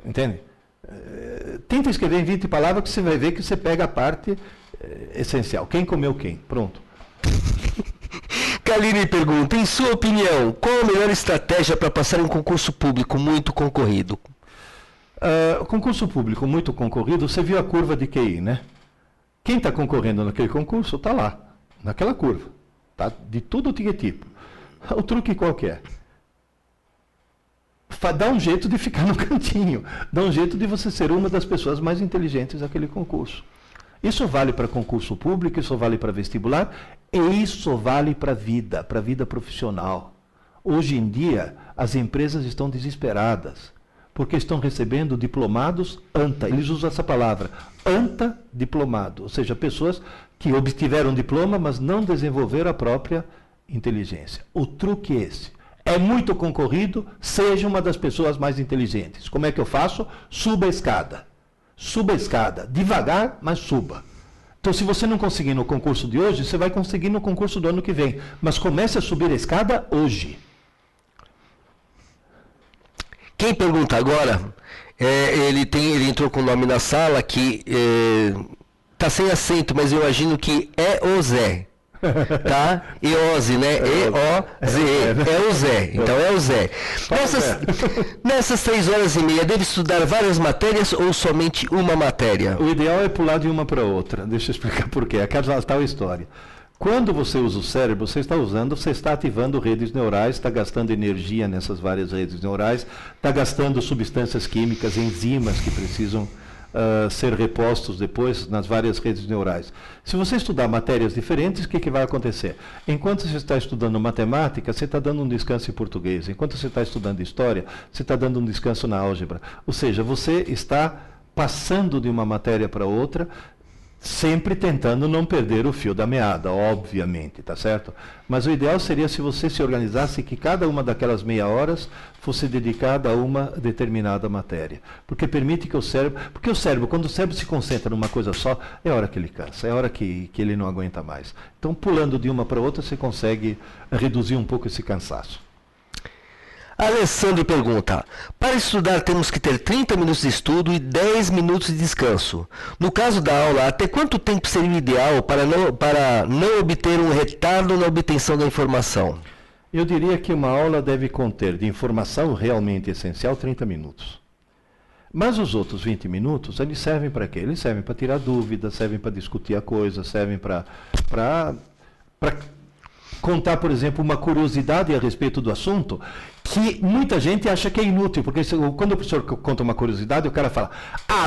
entende? Tenta escrever em 20 palavras que você vai ver que você pega a parte essencial. Quem comeu quem? Pronto. Kaline pergunta, em sua opinião, qual a melhor estratégia para passar em um concurso público muito concorrido? O concurso público muito concorrido, você viu a curva de QI, né? Quem está concorrendo naquele concurso está lá, naquela curva. Tá? De todo tipo. O truque qualquer. Dá um jeito de ficar no cantinho. Dá um jeito de você ser uma das pessoas mais inteligentes daquele concurso. Isso vale para concurso público, isso vale para vestibular, e isso vale para a vida profissional. Hoje em dia, as empresas estão desesperadas, porque estão recebendo diplomados ANTA. Eles usam essa palavra, ANTA diplomado, ou seja, pessoas que obtiveram diploma, mas não desenvolveram a própria inteligência. O truque é esse. É muito concorrido, seja uma das pessoas mais inteligentes. Como é que eu faço? Suba a escada. Suba a escada. Devagar, mas suba. Então, se você não conseguir no concurso de hoje, você vai conseguir no concurso do ano que vem. Mas comece a subir a escada hoje. Quem pergunta agora, ele entrou com o nome na sala que está sem acento, mas eu imagino que é o Zé. Tá? Eose, né? E-O-Z-E. É o Zé. Então é o Zé. Nessas 3 horas e meia, deve estudar várias matérias ou somente uma matéria? O ideal é pular de uma para outra. Deixa eu explicar por quê. Aquela tal história. Quando você usa o cérebro, você está ativando redes neurais, está gastando energia nessas várias redes neurais, está gastando substâncias químicas, enzimas que precisam ser repostos depois nas várias redes neurais. Se você estudar matérias diferentes, o que vai acontecer? Enquanto você está estudando matemática, você está dando um descanso em português. Enquanto você está estudando história, você está dando um descanso na álgebra. Ou seja, você está passando de uma matéria para outra, sempre tentando não perder o fio da meada, obviamente, tá certo? Mas o ideal seria se você se organizasse que cada uma daquelas meia horas fosse dedicada a uma determinada matéria. Porque permite que o cérebro... Porque o cérebro, quando o cérebro se concentra numa coisa só, é a hora que ele cansa, é a hora que ele não aguenta mais. Então, pulando de uma para outra, você consegue reduzir um pouco esse cansaço. Alessandro pergunta, para estudar temos que ter 30 minutos de estudo e 10 minutos de descanso. No caso da aula, até quanto tempo seria o ideal para não obter um retardo na obtenção da informação? Eu diria que uma aula deve conter de informação realmente essencial 30 minutos. Mas os outros 20 minutos, eles servem para quê? Eles servem para tirar dúvidas, servem para discutir a coisa, servem para contar, por exemplo, uma curiosidade a respeito do assunto, que muita gente acha que é inútil, porque quando o professor conta uma curiosidade, o cara fala,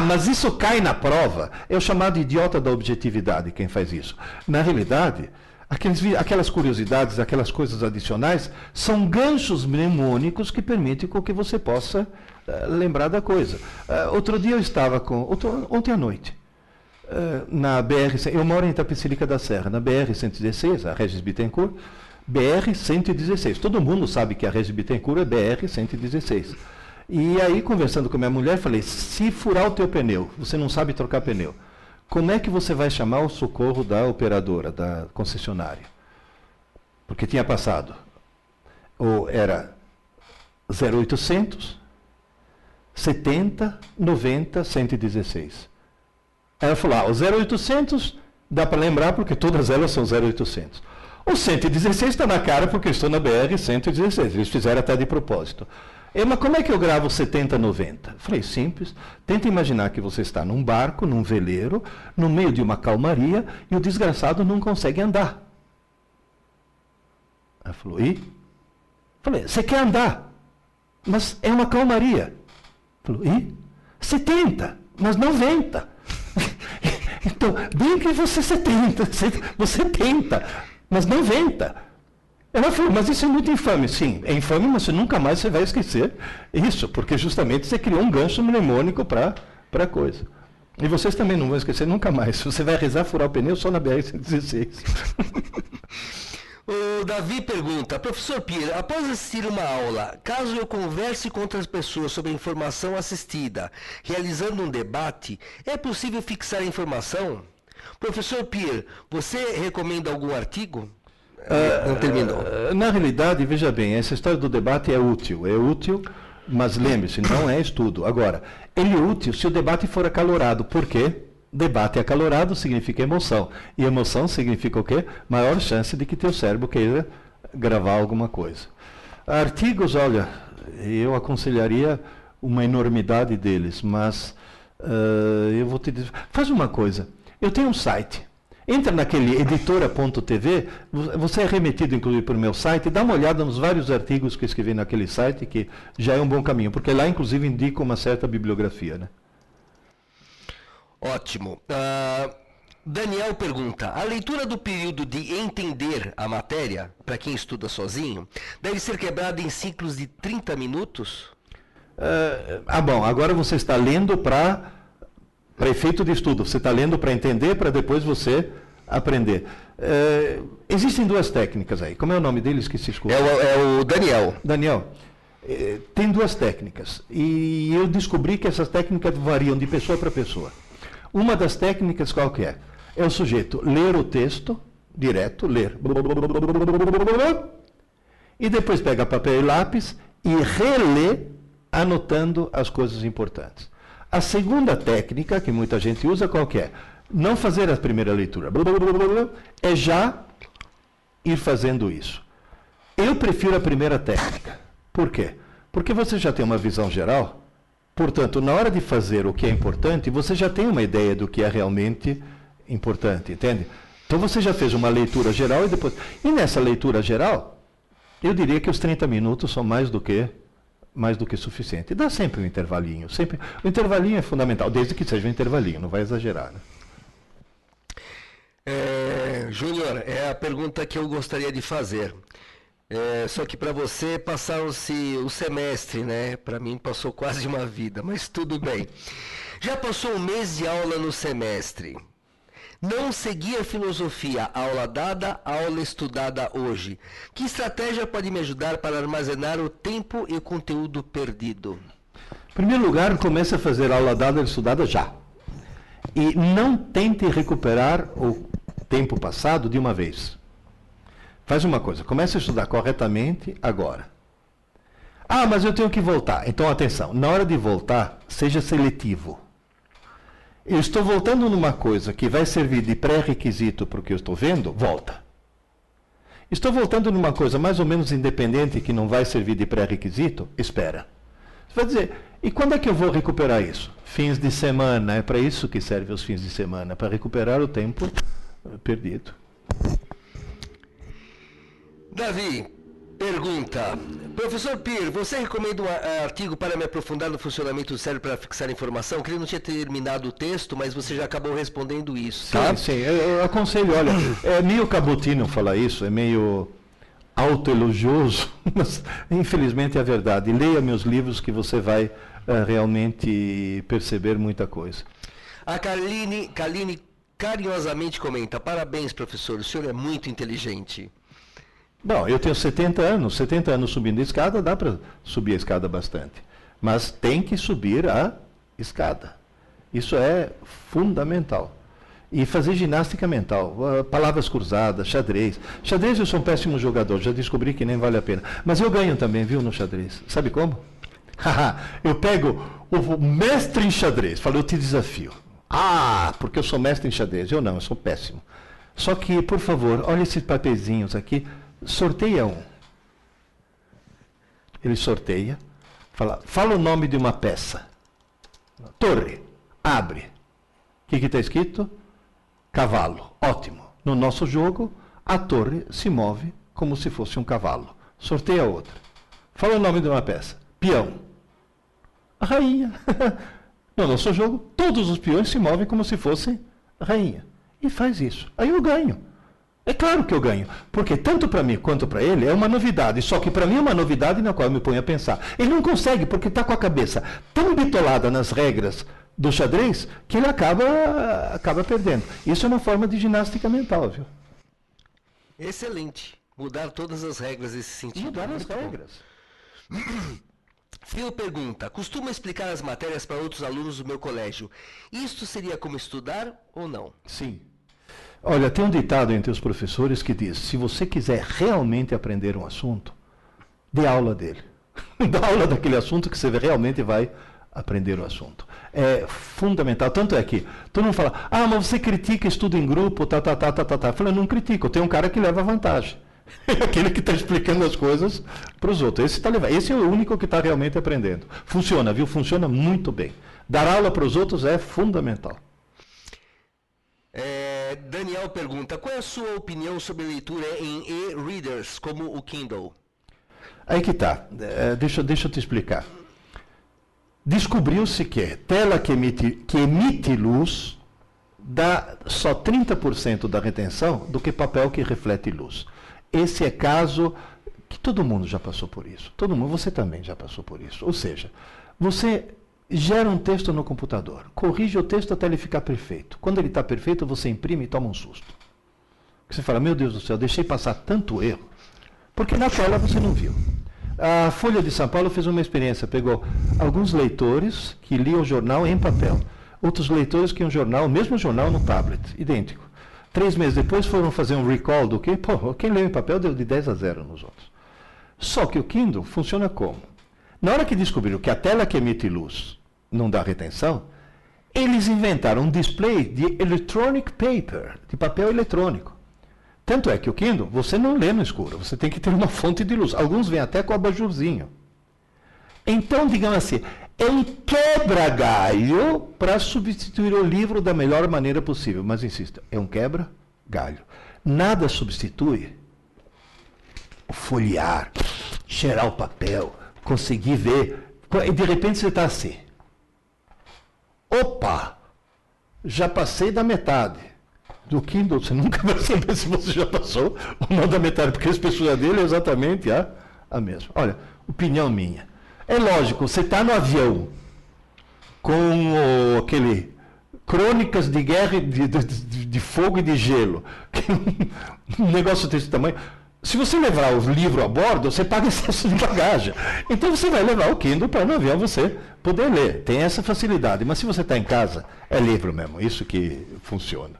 mas isso cai na prova. É o chamado idiota da objetividade quem faz isso. Na realidade, aquelas curiosidades, aquelas coisas adicionais, são ganchos mnemônicos que permitem com que você possa lembrar da coisa. Outro dia eu estava ontem à noite, na BR, eu moro em Itapecerica da Serra, na BR-116, a Regis Bittencourt, BR-116. Todo mundo sabe que a Regis Bittencourt é BR-116. E aí, conversando com a minha mulher, falei, se furar o teu pneu, você não sabe trocar pneu, como é que você vai chamar o socorro da operadora, da concessionária? Porque tinha passado, ou era 0800, 70, 90, 116. Aí ela falou, o 0800 dá para lembrar porque todas elas são 0800. O 116 está na cara porque eu estou na BR-116, eles fizeram até de propósito. Mas como é que eu gravo 70, 90? Falei, simples, tenta imaginar que você está num barco, num veleiro, no meio de uma calmaria e o desgraçado não consegue andar. Ela falou, e? Falei, você quer andar, mas é uma calmaria. Falou, e? 70, mas 90. Então, bem que você 70, você tenta, mas 90. Ela falou, mas isso é muito infame. Sim, é infame, mas você nunca mais vai esquecer isso, porque justamente você criou um gancho mnemônico para a coisa. E vocês também não vão esquecer nunca mais. Você vai rezar furar o pneu só na BR-116. O Davi pergunta, professor Pierre, após assistir uma aula, caso eu converse com outras pessoas sobre a informação assistida, realizando um debate, é possível fixar a informação? Professor Pierre, você recomenda algum artigo? Não terminou. Na realidade, veja bem, essa história do debate é útil, mas lembre-se, não é estudo. Agora, ele é útil se o debate for acalorado. Por quê? Debate acalorado significa emoção. E emoção significa o quê? Maior chance de que teu cérebro queira gravar alguma coisa. Artigos, olha, eu aconselharia uma enormidade deles, mas eu vou te dizer. Faz uma coisa, eu tenho um site. Entra naquele editora.tv, você é remetido inclusive para o meu site, dá uma olhada nos vários artigos que eu escrevi naquele site, que já é um bom caminho, porque lá inclusive indica uma certa bibliografia, né? Ótimo. Daniel pergunta, a leitura do período de entender a matéria, para quem estuda sozinho, deve ser quebrada em ciclos de 30 minutos? Bom, agora você está lendo para efeito de estudo, você está lendo para entender, para depois você aprender. Existem duas técnicas aí. Como é o nome dele? Esqueci. É o Daniel. Daniel, tem duas técnicas. E eu descobri que essas técnicas variam de pessoa para pessoa. Uma das técnicas qual que é? É o sujeito ler o texto, direto, ler. E depois pega papel e lápis e relê, anotando as coisas importantes. A segunda técnica, que muita gente usa, qual que é? Não fazer a primeira leitura. É já ir fazendo isso. Eu prefiro a primeira técnica. Por quê? Porque você já tem uma visão geral. Portanto, na hora de fazer o que é importante, você já tem uma ideia do que é realmente importante, entende? Então você já fez uma leitura geral e depois... E nessa leitura geral, eu diria que os 30 minutos são mais do que suficiente. Dá sempre um intervalinho. Sempre. O intervalinho é fundamental, desde que seja um intervalinho, não vai exagerar. Né? Júnior, é a pergunta que eu gostaria de fazer. Só que para você passaram-se o semestre, né? Para mim passou quase uma vida, mas tudo bem. Já passou um mês de aula no semestre. Não segui a filosofia, aula dada, aula estudada hoje. Que estratégia pode me ajudar para armazenar o tempo e o conteúdo perdido? Em primeiro lugar, comece a fazer aula dada e estudada já. E não tente recuperar o tempo passado de uma vez. Faz uma coisa, comece a estudar corretamente agora. Mas eu tenho que voltar. Então, atenção, na hora de voltar, seja seletivo. Eu estou voltando numa coisa que vai servir de pré-requisito para o que eu estou vendo, volta. Estou voltando numa coisa mais ou menos independente que não vai servir de pré-requisito, espera. Você vai dizer, e quando é que eu vou recuperar isso? Fins de semana, é para isso que servem os fins de semana, para recuperar o tempo perdido. Davi, pergunta. Professor Pierre, você recomenda um artigo para me aprofundar no funcionamento do cérebro para fixar informação? Que ele não tinha terminado o texto, mas você já acabou respondendo isso, tá? Sim, eu aconselho, olha, é meio cabotino falar isso, é meio autoelogioso, mas infelizmente é verdade. Leia meus livros que você vai realmente perceber muita coisa. A Kaline carinhosamente comenta: parabéns, professor, o senhor é muito inteligente. Bom, eu tenho 70 anos subindo a escada, dá para subir a escada bastante. Mas tem que subir a escada. Isso é fundamental. E fazer ginástica mental, palavras cruzadas, xadrez. Xadrez eu sou um péssimo jogador, já descobri que nem vale a pena. Mas eu ganho também, viu, no xadrez. Sabe como? Eu pego o mestre em xadrez, falo, eu te desafio. Ah, porque eu sou mestre em xadrez. Eu não, eu sou péssimo. Só que, por favor, olha esses papeizinhos aqui, sorteia um. Ele sorteia, fala o nome de uma peça. Torre, abre. O que está escrito? Cavalo. Ótimo. No nosso jogo, a torre se move como se fosse um cavalo. Sorteia outra. Fala o nome de uma peça. Peão. A rainha. No nosso jogo, todos os peões se movem como se fossem rainha. E faz isso. Aí eu ganho. É claro que eu ganho. Porque tanto para mim quanto para ele é uma novidade. Só que para mim é uma novidade na qual eu me ponho a pensar. Ele não consegue porque está com a cabeça tão bitolada nas regras do xadrez que ele acaba perdendo. Isso é uma forma de ginástica mental, viu? Excelente. Mudar todas as regras nesse sentido. Mudar as regras. Phil pergunta: costuma explicar as matérias para outros alunos do meu colégio. Isto seria como estudar ou não? Sim. Olha, tem um ditado entre os professores que diz: se você quiser realmente aprender um assunto, dê aula dele. Dá aula daquele assunto que você realmente vai aprender o assunto. É fundamental. Tanto é que todo mundo fala: ah, mas você critica estudo em grupo, tá. Eu falo: eu não critico, tem um cara que leva vantagem. Aquele que está explicando as coisas para os outros. Esse é o único que está realmente aprendendo. Funciona, viu? Funciona muito bem. Dar aula para os outros é fundamental. Daniel pergunta: qual é a sua opinião sobre leitura em e-readers, como o Kindle? Aí que está. Deixa eu te explicar. Descobriu-se que tela que emite luz dá só 30% da retenção do que papel que reflete luz. Esse é caso que todo mundo já passou por isso. Todo mundo, você também já passou por isso. Ou seja, você gera um texto no computador, corrige o texto até ele ficar perfeito. Quando ele está perfeito, você imprime e toma um susto. Você fala: meu Deus do céu, deixei passar tanto erro, porque na tela você não viu. A Folha de São Paulo fez uma experiência, pegou alguns leitores que liam o jornal em papel, outros leitores que iam o mesmo jornal no tablet, idêntico. 3 meses depois foram fazer um recall do que, quem leu em papel deu de 10-0 nos outros. Só que o Kindle funciona como? Na hora que descobriram que a tela que emite luz não dá retenção, eles inventaram um display de electronic paper, de papel eletrônico. Tanto é que o Kindle, você não lê no escuro, você tem que ter uma fonte de luz. Alguns vêm até com abajurzinho. Então, digamos assim, é um quebra-galho para substituir o livro da melhor maneira possível. Mas, insisto, é um quebra-galho. Nada substitui o folhear, cheirar o papel, conseguir ver. E, de repente, você está assim. Opa! Já passei da metade. Do Kindle, você nunca vai saber se você já passou ou não da metade, porque a espessura dele é exatamente a mesma. Olha, opinião minha. É lógico, você está no avião com aquele crônicas de guerra, de fogo e de gelo, um negócio desse tamanho. Se você levar o livro a bordo, você paga excesso de bagagem. Então você vai levar o Kindle para no avião você poder ler. Tem essa facilidade. Mas se você está em casa, é livro mesmo. Isso que funciona.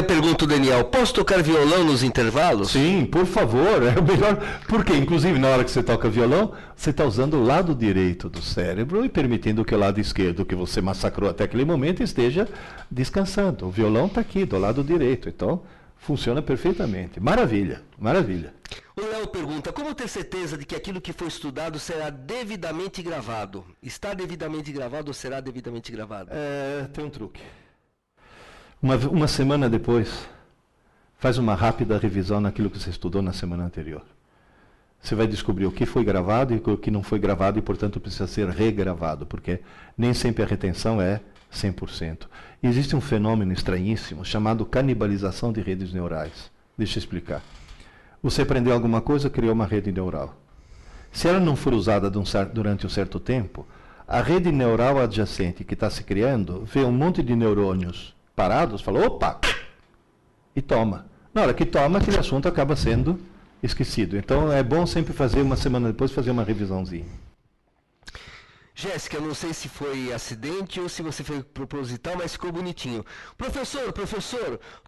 Pergunta o Daniel: posso tocar violão nos intervalos? Sim, por favor, é o melhor. Porque, inclusive, na hora que você toca violão, você está usando o lado direito do cérebro e permitindo que o lado esquerdo, que você massacrou até aquele momento, esteja descansando. O violão está aqui, do lado direito. Então, funciona perfeitamente. Maravilha, maravilha. O Léo pergunta: como ter certeza de que aquilo que foi estudado será devidamente gravado? Está devidamente gravado ou será devidamente gravado? Tem um truque. Uma semana depois, faz uma rápida revisão naquilo que você estudou na semana anterior. Você vai descobrir o que foi gravado e o que não foi gravado e, portanto, precisa ser regravado, porque nem sempre a retenção é 100%. E existe um fenômeno estranhíssimo chamado canibalização de redes neurais. Deixa eu explicar. Você aprendeu alguma coisa, criou uma rede neural. Se ela não for usada durante um certo tempo, a rede neural adjacente que está se criando vê um monte de neurônios parados, fala, opa, e toma. Na hora que toma, aquele assunto acaba sendo esquecido. Então é bom sempre fazer, uma semana depois, fazer uma revisãozinha. Jéssica, eu não sei se foi acidente ou se você foi proposital, mas ficou bonitinho. Professor,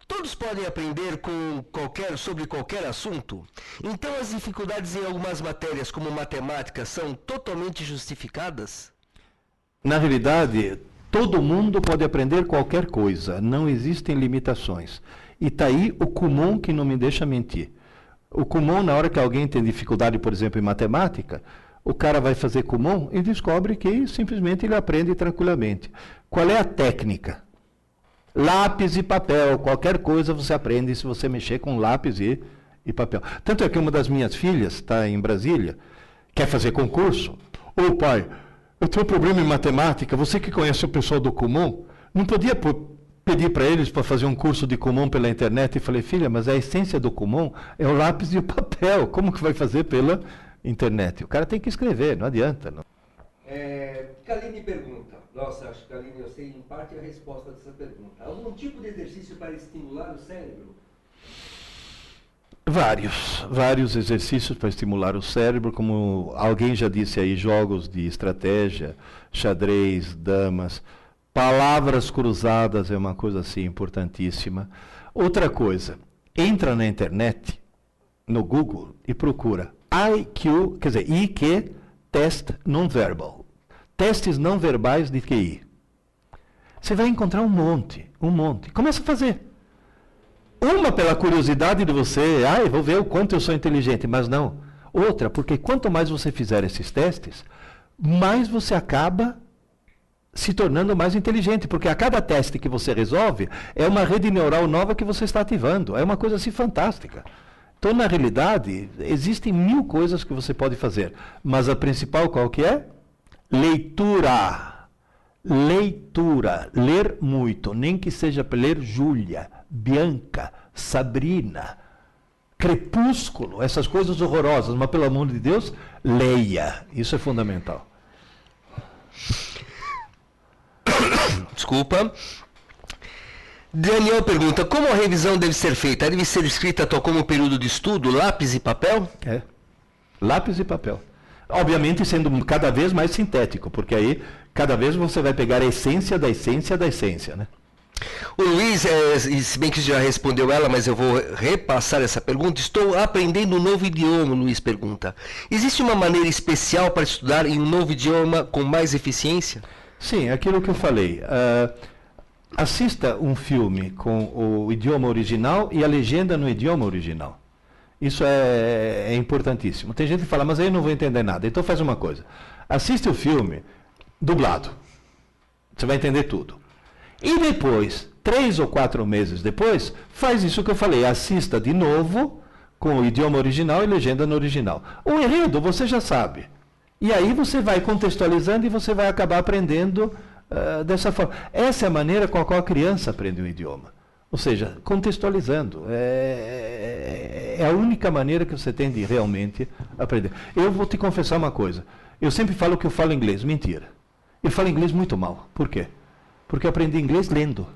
todos podem aprender sobre qualquer assunto? Então as dificuldades em algumas matérias, como matemática, são totalmente justificadas? Na realidade, todo mundo pode aprender qualquer coisa, não existem limitações. E está aí o Kumon que não me deixa mentir. O Kumon, na hora que alguém tem dificuldade, por exemplo, em matemática, o cara vai fazer Kumon e descobre que simplesmente ele aprende tranquilamente. Qual é a técnica? Lápis e papel, qualquer coisa você aprende se você mexer com lápis e papel. Tanto é que uma das minhas filhas está em Brasília, quer fazer concurso. Ô pai, eu tenho um problema em matemática, você que conhece o pessoal do Kumon, não podia pedir para eles para fazer um curso de Kumon pela internet? E falei, filha, mas a essência do Kumon é o lápis e o papel, como que vai fazer pela internet? O cara tem que escrever, não adianta. Não. Kaline pergunta, nossa, acho que Kaline, eu sei em parte a resposta dessa pergunta. Algum tipo de exercício para estimular o cérebro? Vários exercícios para estimular o cérebro, como alguém já disse aí, jogos de estratégia, xadrez, damas, palavras cruzadas é uma coisa assim importantíssima. Outra coisa, entra na internet, no Google, e procura IQ, quer dizer, IQ, Test Non-Verbal. Testes não verbais de QI. Você vai encontrar um monte. Começa a fazer. Uma pela curiosidade de você, vou ver o quanto eu sou inteligente, mas não. Outra, porque quanto mais você fizer esses testes, mais você acaba se tornando mais inteligente, porque a cada teste que você resolve, é uma rede neural nova que você está ativando. É uma coisa assim fantástica. Então, na realidade, existem 1000 coisas que você pode fazer, mas a principal qual que é? Leitura. Ler muito, nem que seja para ler Júlia, Bianca, Sabrina, Crepúsculo, essas coisas horrorosas, mas pelo amor de Deus, leia. Isso é fundamental. Desculpa. Daniel pergunta, como a revisão deve ser feita? Deve ser escrita como período de estudo, lápis e papel? Lápis e papel. Obviamente sendo cada vez mais sintético, porque aí cada vez você vai pegar a essência da essência da essência, né? O Luiz, se bem que já respondeu ela, mas eu vou repassar essa pergunta. Estou aprendendo um novo idioma, Luiz pergunta. Existe uma maneira especial para estudar em um novo idioma com mais eficiência? Sim, aquilo que eu falei. Assista um filme com o idioma original e a legenda no idioma original. Isso é importantíssimo. Tem gente que fala, mas aí eu não vou entender nada. Então faz uma coisa. Assiste o filme dublado. Você vai entender tudo. E depois, 3 ou 4 meses depois, faz isso que eu falei. Assista de novo com o idioma original e legenda no original. O enredo você já sabe. E aí você vai contextualizando e você vai acabar aprendendo dessa forma. Essa é a maneira com a qual a criança aprende um idioma. Ou seja, contextualizando. É a única maneira que você tem de realmente aprender. Eu vou te confessar uma coisa. Eu sempre falo que eu falo inglês. Mentira. Eu falo inglês muito mal. Por quê? Porque eu aprendi inglês lendo.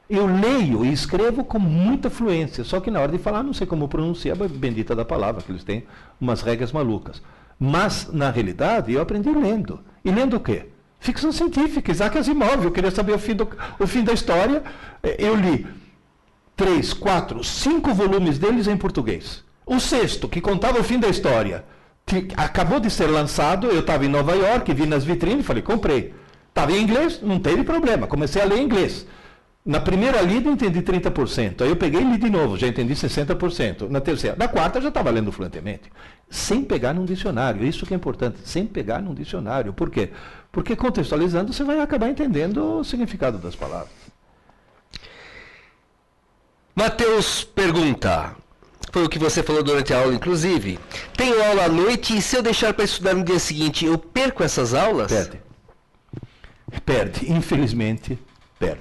Eu leio e escrevo com muita fluência. Só que na hora de falar, não sei como pronunciar a bendita da palavra, que eles têm umas regras malucas. Mas, na realidade, eu aprendi lendo. E lendo o quê? Ficção científica, Isaac Asimov. Eu queria saber o fim da história. Eu li 3, 4, 5 volumes deles em português. O 6º, que contava o fim da história, acabou de ser lançado. Eu estava em Nova York, vi nas vitrines, falei, comprei. Estava em inglês, não teve problema. Comecei a ler em inglês. Na primeira lida, entendi 30%. Aí eu peguei e li de novo, já entendi 60%. Na terceira. Na quarta, já estava lendo fluentemente. Sem pegar num dicionário. Isso que é importante, sem pegar num dicionário. Por quê? Porque contextualizando, você vai acabar entendendo o significado das palavras. Matheus pergunta, foi o que você falou durante a aula, inclusive. Tenho aula à noite e se eu deixar para estudar no dia seguinte, eu perco essas aulas? Perde. Infelizmente, perde.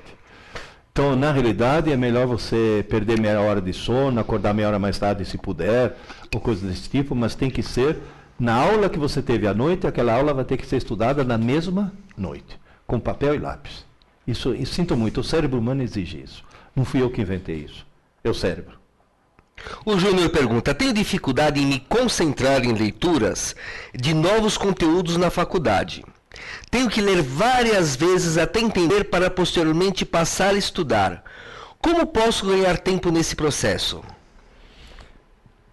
Então, na realidade, é melhor você perder meia hora de sono, acordar meia hora mais tarde se puder, ou coisa desse tipo, mas tem que ser Na aula que você teve à noite, aquela aula vai ter que ser estudada na mesma noite, com papel e lápis. Isso sinto muito, o cérebro humano exige isso. Não fui eu que inventei isso, é o cérebro. O Júnior pergunta, tenho dificuldade em me concentrar em leituras de novos conteúdos na faculdade. Tenho que ler várias vezes até entender para posteriormente passar a estudar. Como posso ganhar tempo nesse processo?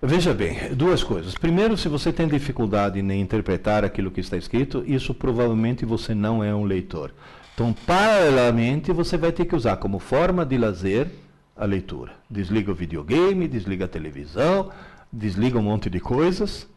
Veja bem, duas coisas. Primeiro, se você tem dificuldade em interpretar aquilo que está escrito, isso provavelmente você não é um leitor. Então, paralelamente, você vai ter que usar como forma de lazer a leitura. Desliga o videogame, desliga a televisão, desliga um monte de coisas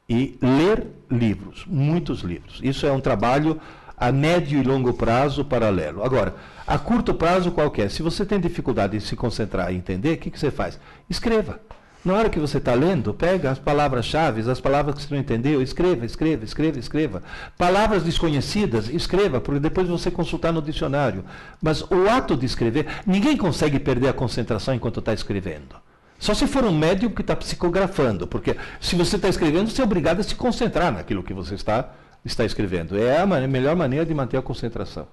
e ler livros, muitos livros. Isso é um trabalho a médio e longo prazo paralelo. Agora, a curto prazo qualquer, se você tem dificuldade em se concentrar e entender, o que você faz? Escreva. Na hora que você está lendo, pega as palavras-chave, as palavras que você não entendeu, escreva. Palavras desconhecidas, escreva, porque depois você consultar no dicionário. Mas o ato de escrever, ninguém consegue perder a concentração enquanto está escrevendo. Só se for um médium que está psicografando, porque se você está escrevendo, você é obrigado a se concentrar naquilo que você está escrevendo. É a melhor maneira de manter a concentração.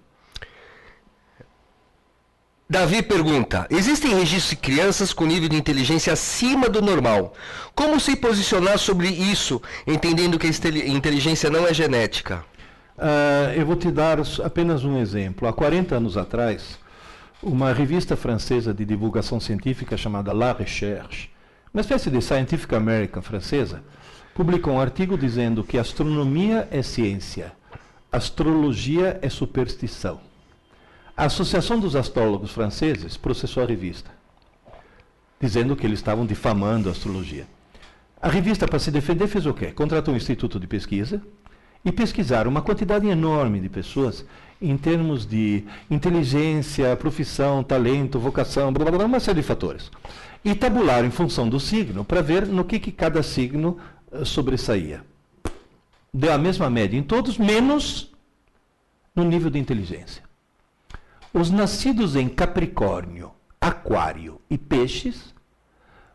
Davi pergunta, existem registros de crianças com nível de inteligência acima do normal. Como se posicionar sobre isso, entendendo que a inteligência não é genética? Eu vou te dar apenas um exemplo. Há 40 anos atrás, uma revista francesa de divulgação científica chamada La Recherche, uma espécie de Scientific American francesa, publicou um artigo dizendo que astronomia é ciência, astrologia é superstição. A Associação dos Astrólogos Franceses processou a revista, dizendo que eles estavam difamando a astrologia. A revista, para se defender, fez o quê? Contratou um instituto de pesquisa e pesquisaram uma quantidade enorme de pessoas em termos de inteligência, profissão, talento, vocação, blá, blá, blá, uma série de fatores. E tabularam em função do signo para ver no que cada signo sobressaía. Deu a mesma média em todos, menos no nível de inteligência. Os nascidos em Capricórnio, Aquário e Peixes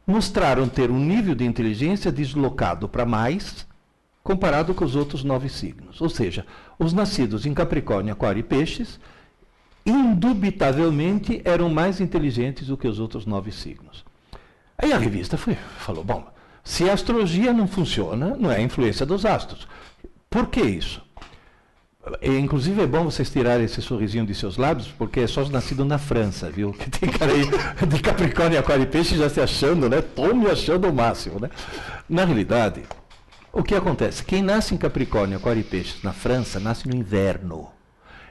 mostraram ter um nível de inteligência deslocado para mais comparado com os outros 9 signos. Ou seja, os nascidos em Capricórnio, Aquário e Peixes indubitavelmente eram mais inteligentes do que os outros 9 signos. Aí a revista falou, bom, se a astrologia não funciona, não é a influência dos astros. Por que isso? Inclusive é bom vocês tirarem esse sorrisinho de seus lábios, porque é só nascido na França, viu? Que tem cara aí de Capricórnio, Aquário e Peixe já se achando, né? Tô me achando o máximo, né? Na realidade, o que acontece? Quem nasce em Capricórnio, Aquário e Peixes na França, nasce no inverno.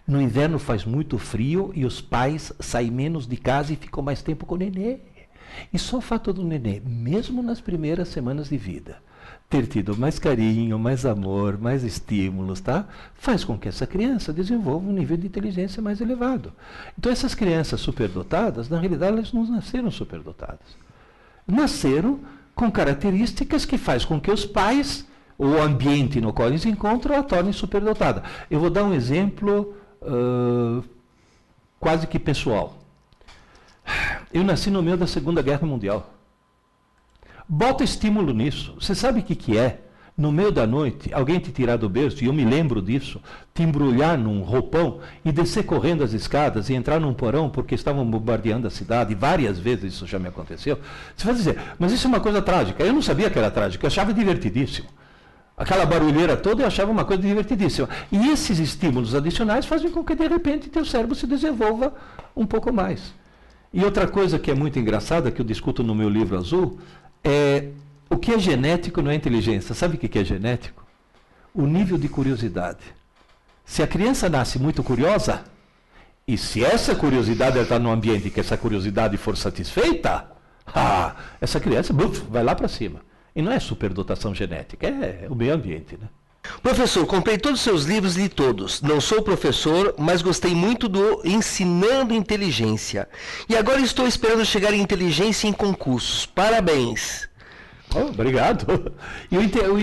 No inverno faz muito frio e os pais saem menos de casa e ficam mais tempo com o nenê. E só o fato do nenê, mesmo nas primeiras semanas de vida, ter tido mais carinho, mais amor, mais estímulos, tá? Faz com que essa criança desenvolva um nível de inteligência mais elevado. Então essas crianças superdotadas, na realidade, elas não nasceram superdotadas. Nasceram com características que faz com que os pais, ou o ambiente no qual eles encontram, a tornem superdotada. Eu vou dar um exemplo quase que pessoal. Eu nasci no meio da Segunda Guerra Mundial. Bota estímulo nisso. Você sabe o que é? No meio da noite, alguém te tirar do berço, e eu me lembro disso, te embrulhar num roupão e descer correndo as escadas e entrar num porão porque estavam bombardeando a cidade, e várias vezes isso já me aconteceu. Você vai dizer, mas isso é uma coisa trágica. Eu não sabia que era trágico, eu achava divertidíssimo. Aquela barulheira toda eu achava uma coisa divertidíssima. E esses estímulos adicionais fazem com que, de repente, teu cérebro se desenvolva um pouco mais. E outra coisa que é muito engraçada, que eu discuto no meu livro azul, é o que é genético não é inteligência. Sabe o que é genético? O nível de curiosidade. Se a criança nasce muito curiosa, e se essa curiosidade está num ambiente que essa curiosidade for satisfeita, essa criança vai lá para cima. E não é superdotação genética, é o meio ambiente, né? Professor, comprei todos os seus livros e li todos. Não sou professor, mas gostei muito do Ensinando Inteligência. E agora estou esperando chegar em inteligência em concursos. Parabéns. Oh, obrigado. E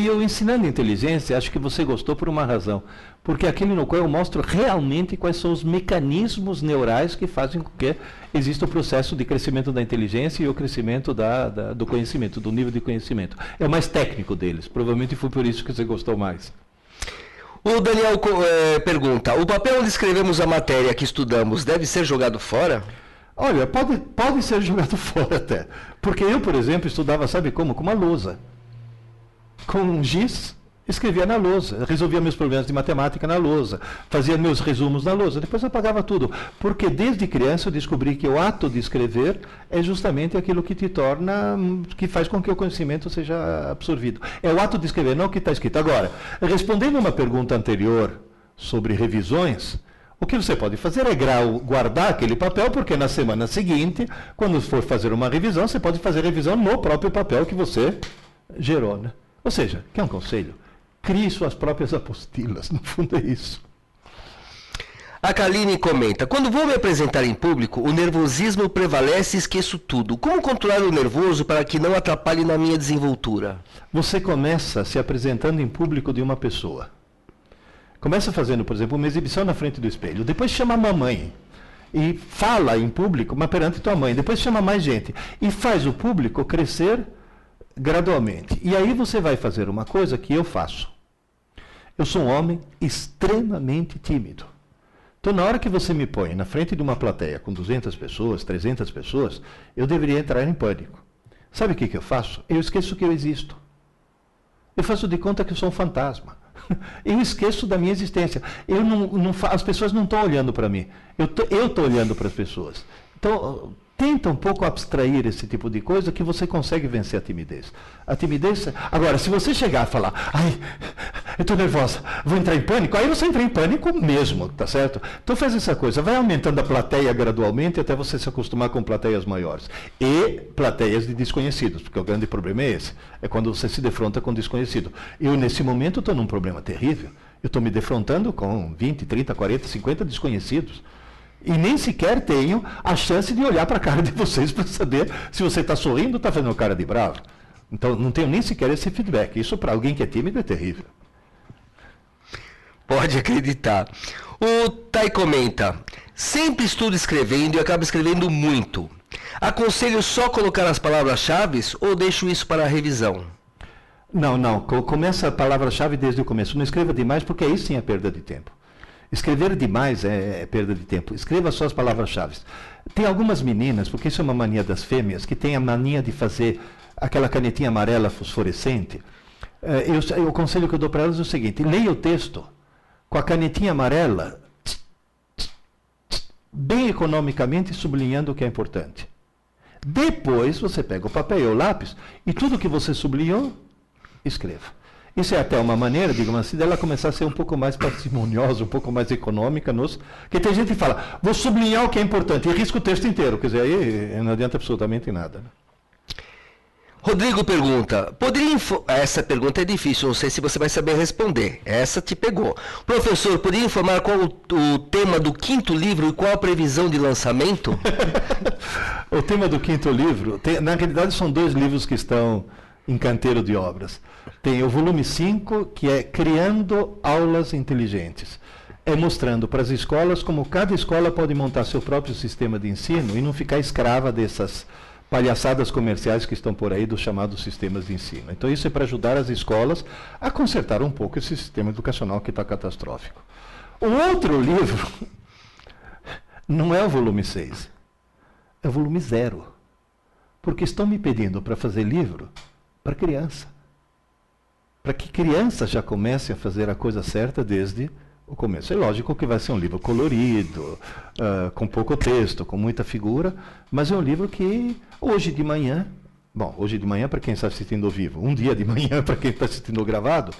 eu ensinando inteligência, acho que você gostou por uma razão. Porque aquele no qual eu mostro realmente quais são os mecanismos neurais que fazem com que exista o processo de crescimento da inteligência e o crescimento do conhecimento, do nível de conhecimento. É o mais técnico deles. Provavelmente foi por isso que você gostou mais. O Daniel pergunta, o papel onde escrevemos a matéria que estudamos deve ser jogado fora? Olha, pode ser jogado fora até. Porque eu, por exemplo, estudava, sabe como? Com uma lousa. Com um giz, escrevia na lousa. Resolvia meus problemas de matemática na lousa. Fazia meus resumos na lousa. Depois apagava tudo. Porque desde criança eu descobri que o ato de escrever é justamente aquilo que te torna, que faz com que o conhecimento seja absorvido. É o ato de escrever, não o que está escrito. Agora, respondendo uma pergunta anterior sobre revisões, o que você pode fazer é guardar aquele papel, porque na semana seguinte, quando for fazer uma revisão, você pode fazer revisão no próprio papel que você gerou. Né? Ou seja, quer um conselho? Crie suas próprias apostilas, no fundo é isso. A Kaline comenta, quando vou me apresentar em público, o nervosismo prevalece e esqueço tudo. Como controlar o nervoso para que não atrapalhe na minha desenvoltura? Você começa se apresentando em público de uma pessoa. Começa fazendo, por exemplo, uma exibição na frente do espelho. Depois chama a mamãe e fala em público, mas perante tua mãe. Depois chama mais gente e faz o público crescer gradualmente. E aí você vai fazer uma coisa que eu faço. Eu sou um homem extremamente tímido. Então, na hora que você me põe na frente de uma plateia com 200 pessoas, 300 pessoas, eu deveria entrar em pânico. Sabe o que eu faço? Eu esqueço que eu existo. Eu faço de conta que eu sou um fantasma. Eu esqueço da minha existência. As pessoas não estão olhando para mim. Eu estou olhando para as pessoas. Então, tenta um pouco abstrair esse tipo de coisa que você consegue vencer a timidez. A timidez... Agora, se você chegar e falar, ai, eu estou nervosa, vou entrar em pânico, aí você entra em pânico mesmo, tá certo? Então faz essa coisa, vai aumentando a plateia gradualmente até você se acostumar com plateias maiores. E plateias de desconhecidos, porque o grande problema é esse. É quando você se defronta com desconhecido. Eu, nesse momento, estou num problema terrível. Eu estou me defrontando com 20, 30, 40, 50 desconhecidos. E nem sequer tenho a chance de olhar para a cara de vocês para saber se você está sorrindo ou está fazendo cara de bravo. Então, não tenho nem sequer esse feedback. Isso, para alguém que é tímido, é terrível. Pode acreditar. O Tai comenta, sempre estudo escrevendo e acabo escrevendo muito. Aconselho só colocar as palavras-chave ou deixo isso para a revisão? Não. Começa a palavra-chave desde o começo. Não escreva demais, porque aí sim é perda de tempo. Escrever demais é perda de tempo. Escreva só as palavras-chave. Tem algumas meninas, porque isso é uma mania das fêmeas, que tem a mania de fazer aquela canetinha amarela fosforescente. O conselho que eu dou para elas é o seguinte, leia o texto com a canetinha amarela, bem economicamente sublinhando o que é importante. Depois você pega o papel e o lápis e tudo que você sublinhou, escreva. Isso é até uma maneira, digamos assim, dela começar a ser um pouco mais parcimoniosa, um pouco mais econômica. Porque tem gente que fala, vou sublinhar o que é importante, e risca o texto inteiro. Quer dizer, aí não adianta absolutamente nada. Né? Rodrigo pergunta, essa pergunta é difícil, não sei se você vai saber responder. Essa te pegou. Professor, poderia informar qual o tema do 5º livro e qual a previsão de lançamento? O tema do 5º livro, na realidade são 2 livros que estão em canteiro de obras. Tem o volume 5, que é Criando Aulas Inteligentes. É mostrando para as escolas como cada escola pode montar seu próprio sistema de ensino e não ficar escrava dessas palhaçadas comerciais que estão por aí dos chamados sistemas de ensino. Então isso é para ajudar as escolas a consertar um pouco esse sistema educacional que está catastrófico. O outro livro não é o volume 6, é o volume 0. Porque estão me pedindo para fazer livro para criança. Para que crianças já comecem a fazer a coisa certa desde o começo. É lógico que vai ser um livro colorido, com pouco texto, com muita figura, mas é um livro que hoje de manhã para quem está assistindo ao vivo, um dia de manhã para quem está assistindo ao gravado,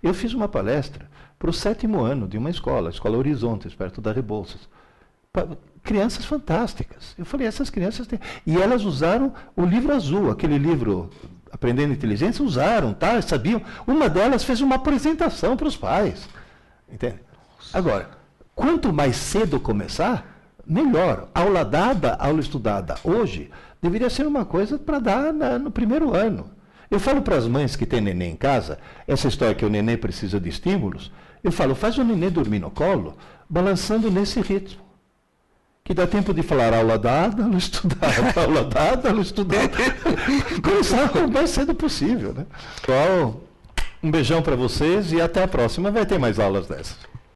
eu fiz uma palestra para o 7º ano de uma escola, a Escola Horizontes, perto da Rebouças. Crianças fantásticas. Eu falei, essas crianças têm... E elas usaram o livro azul, aquele livro Aprendendo Inteligência, usaram, tá? Sabiam. Uma delas fez uma apresentação para os pais. Entende? Agora, quanto mais cedo começar, melhor. Aula dada, aula estudada. Hoje, deveria ser uma coisa para dar no primeiro ano. Eu falo para as mães que têm neném em casa, essa história que o neném precisa de estímulos, eu falo, faz o neném dormir no colo, balançando nesse ritmo. Que dá tempo de falar aula dada, aula estudada, aula dada, aula estudada. Começar o mais cedo possível, né? Então, um beijão para vocês e até a próxima. Vai ter mais aulas dessas.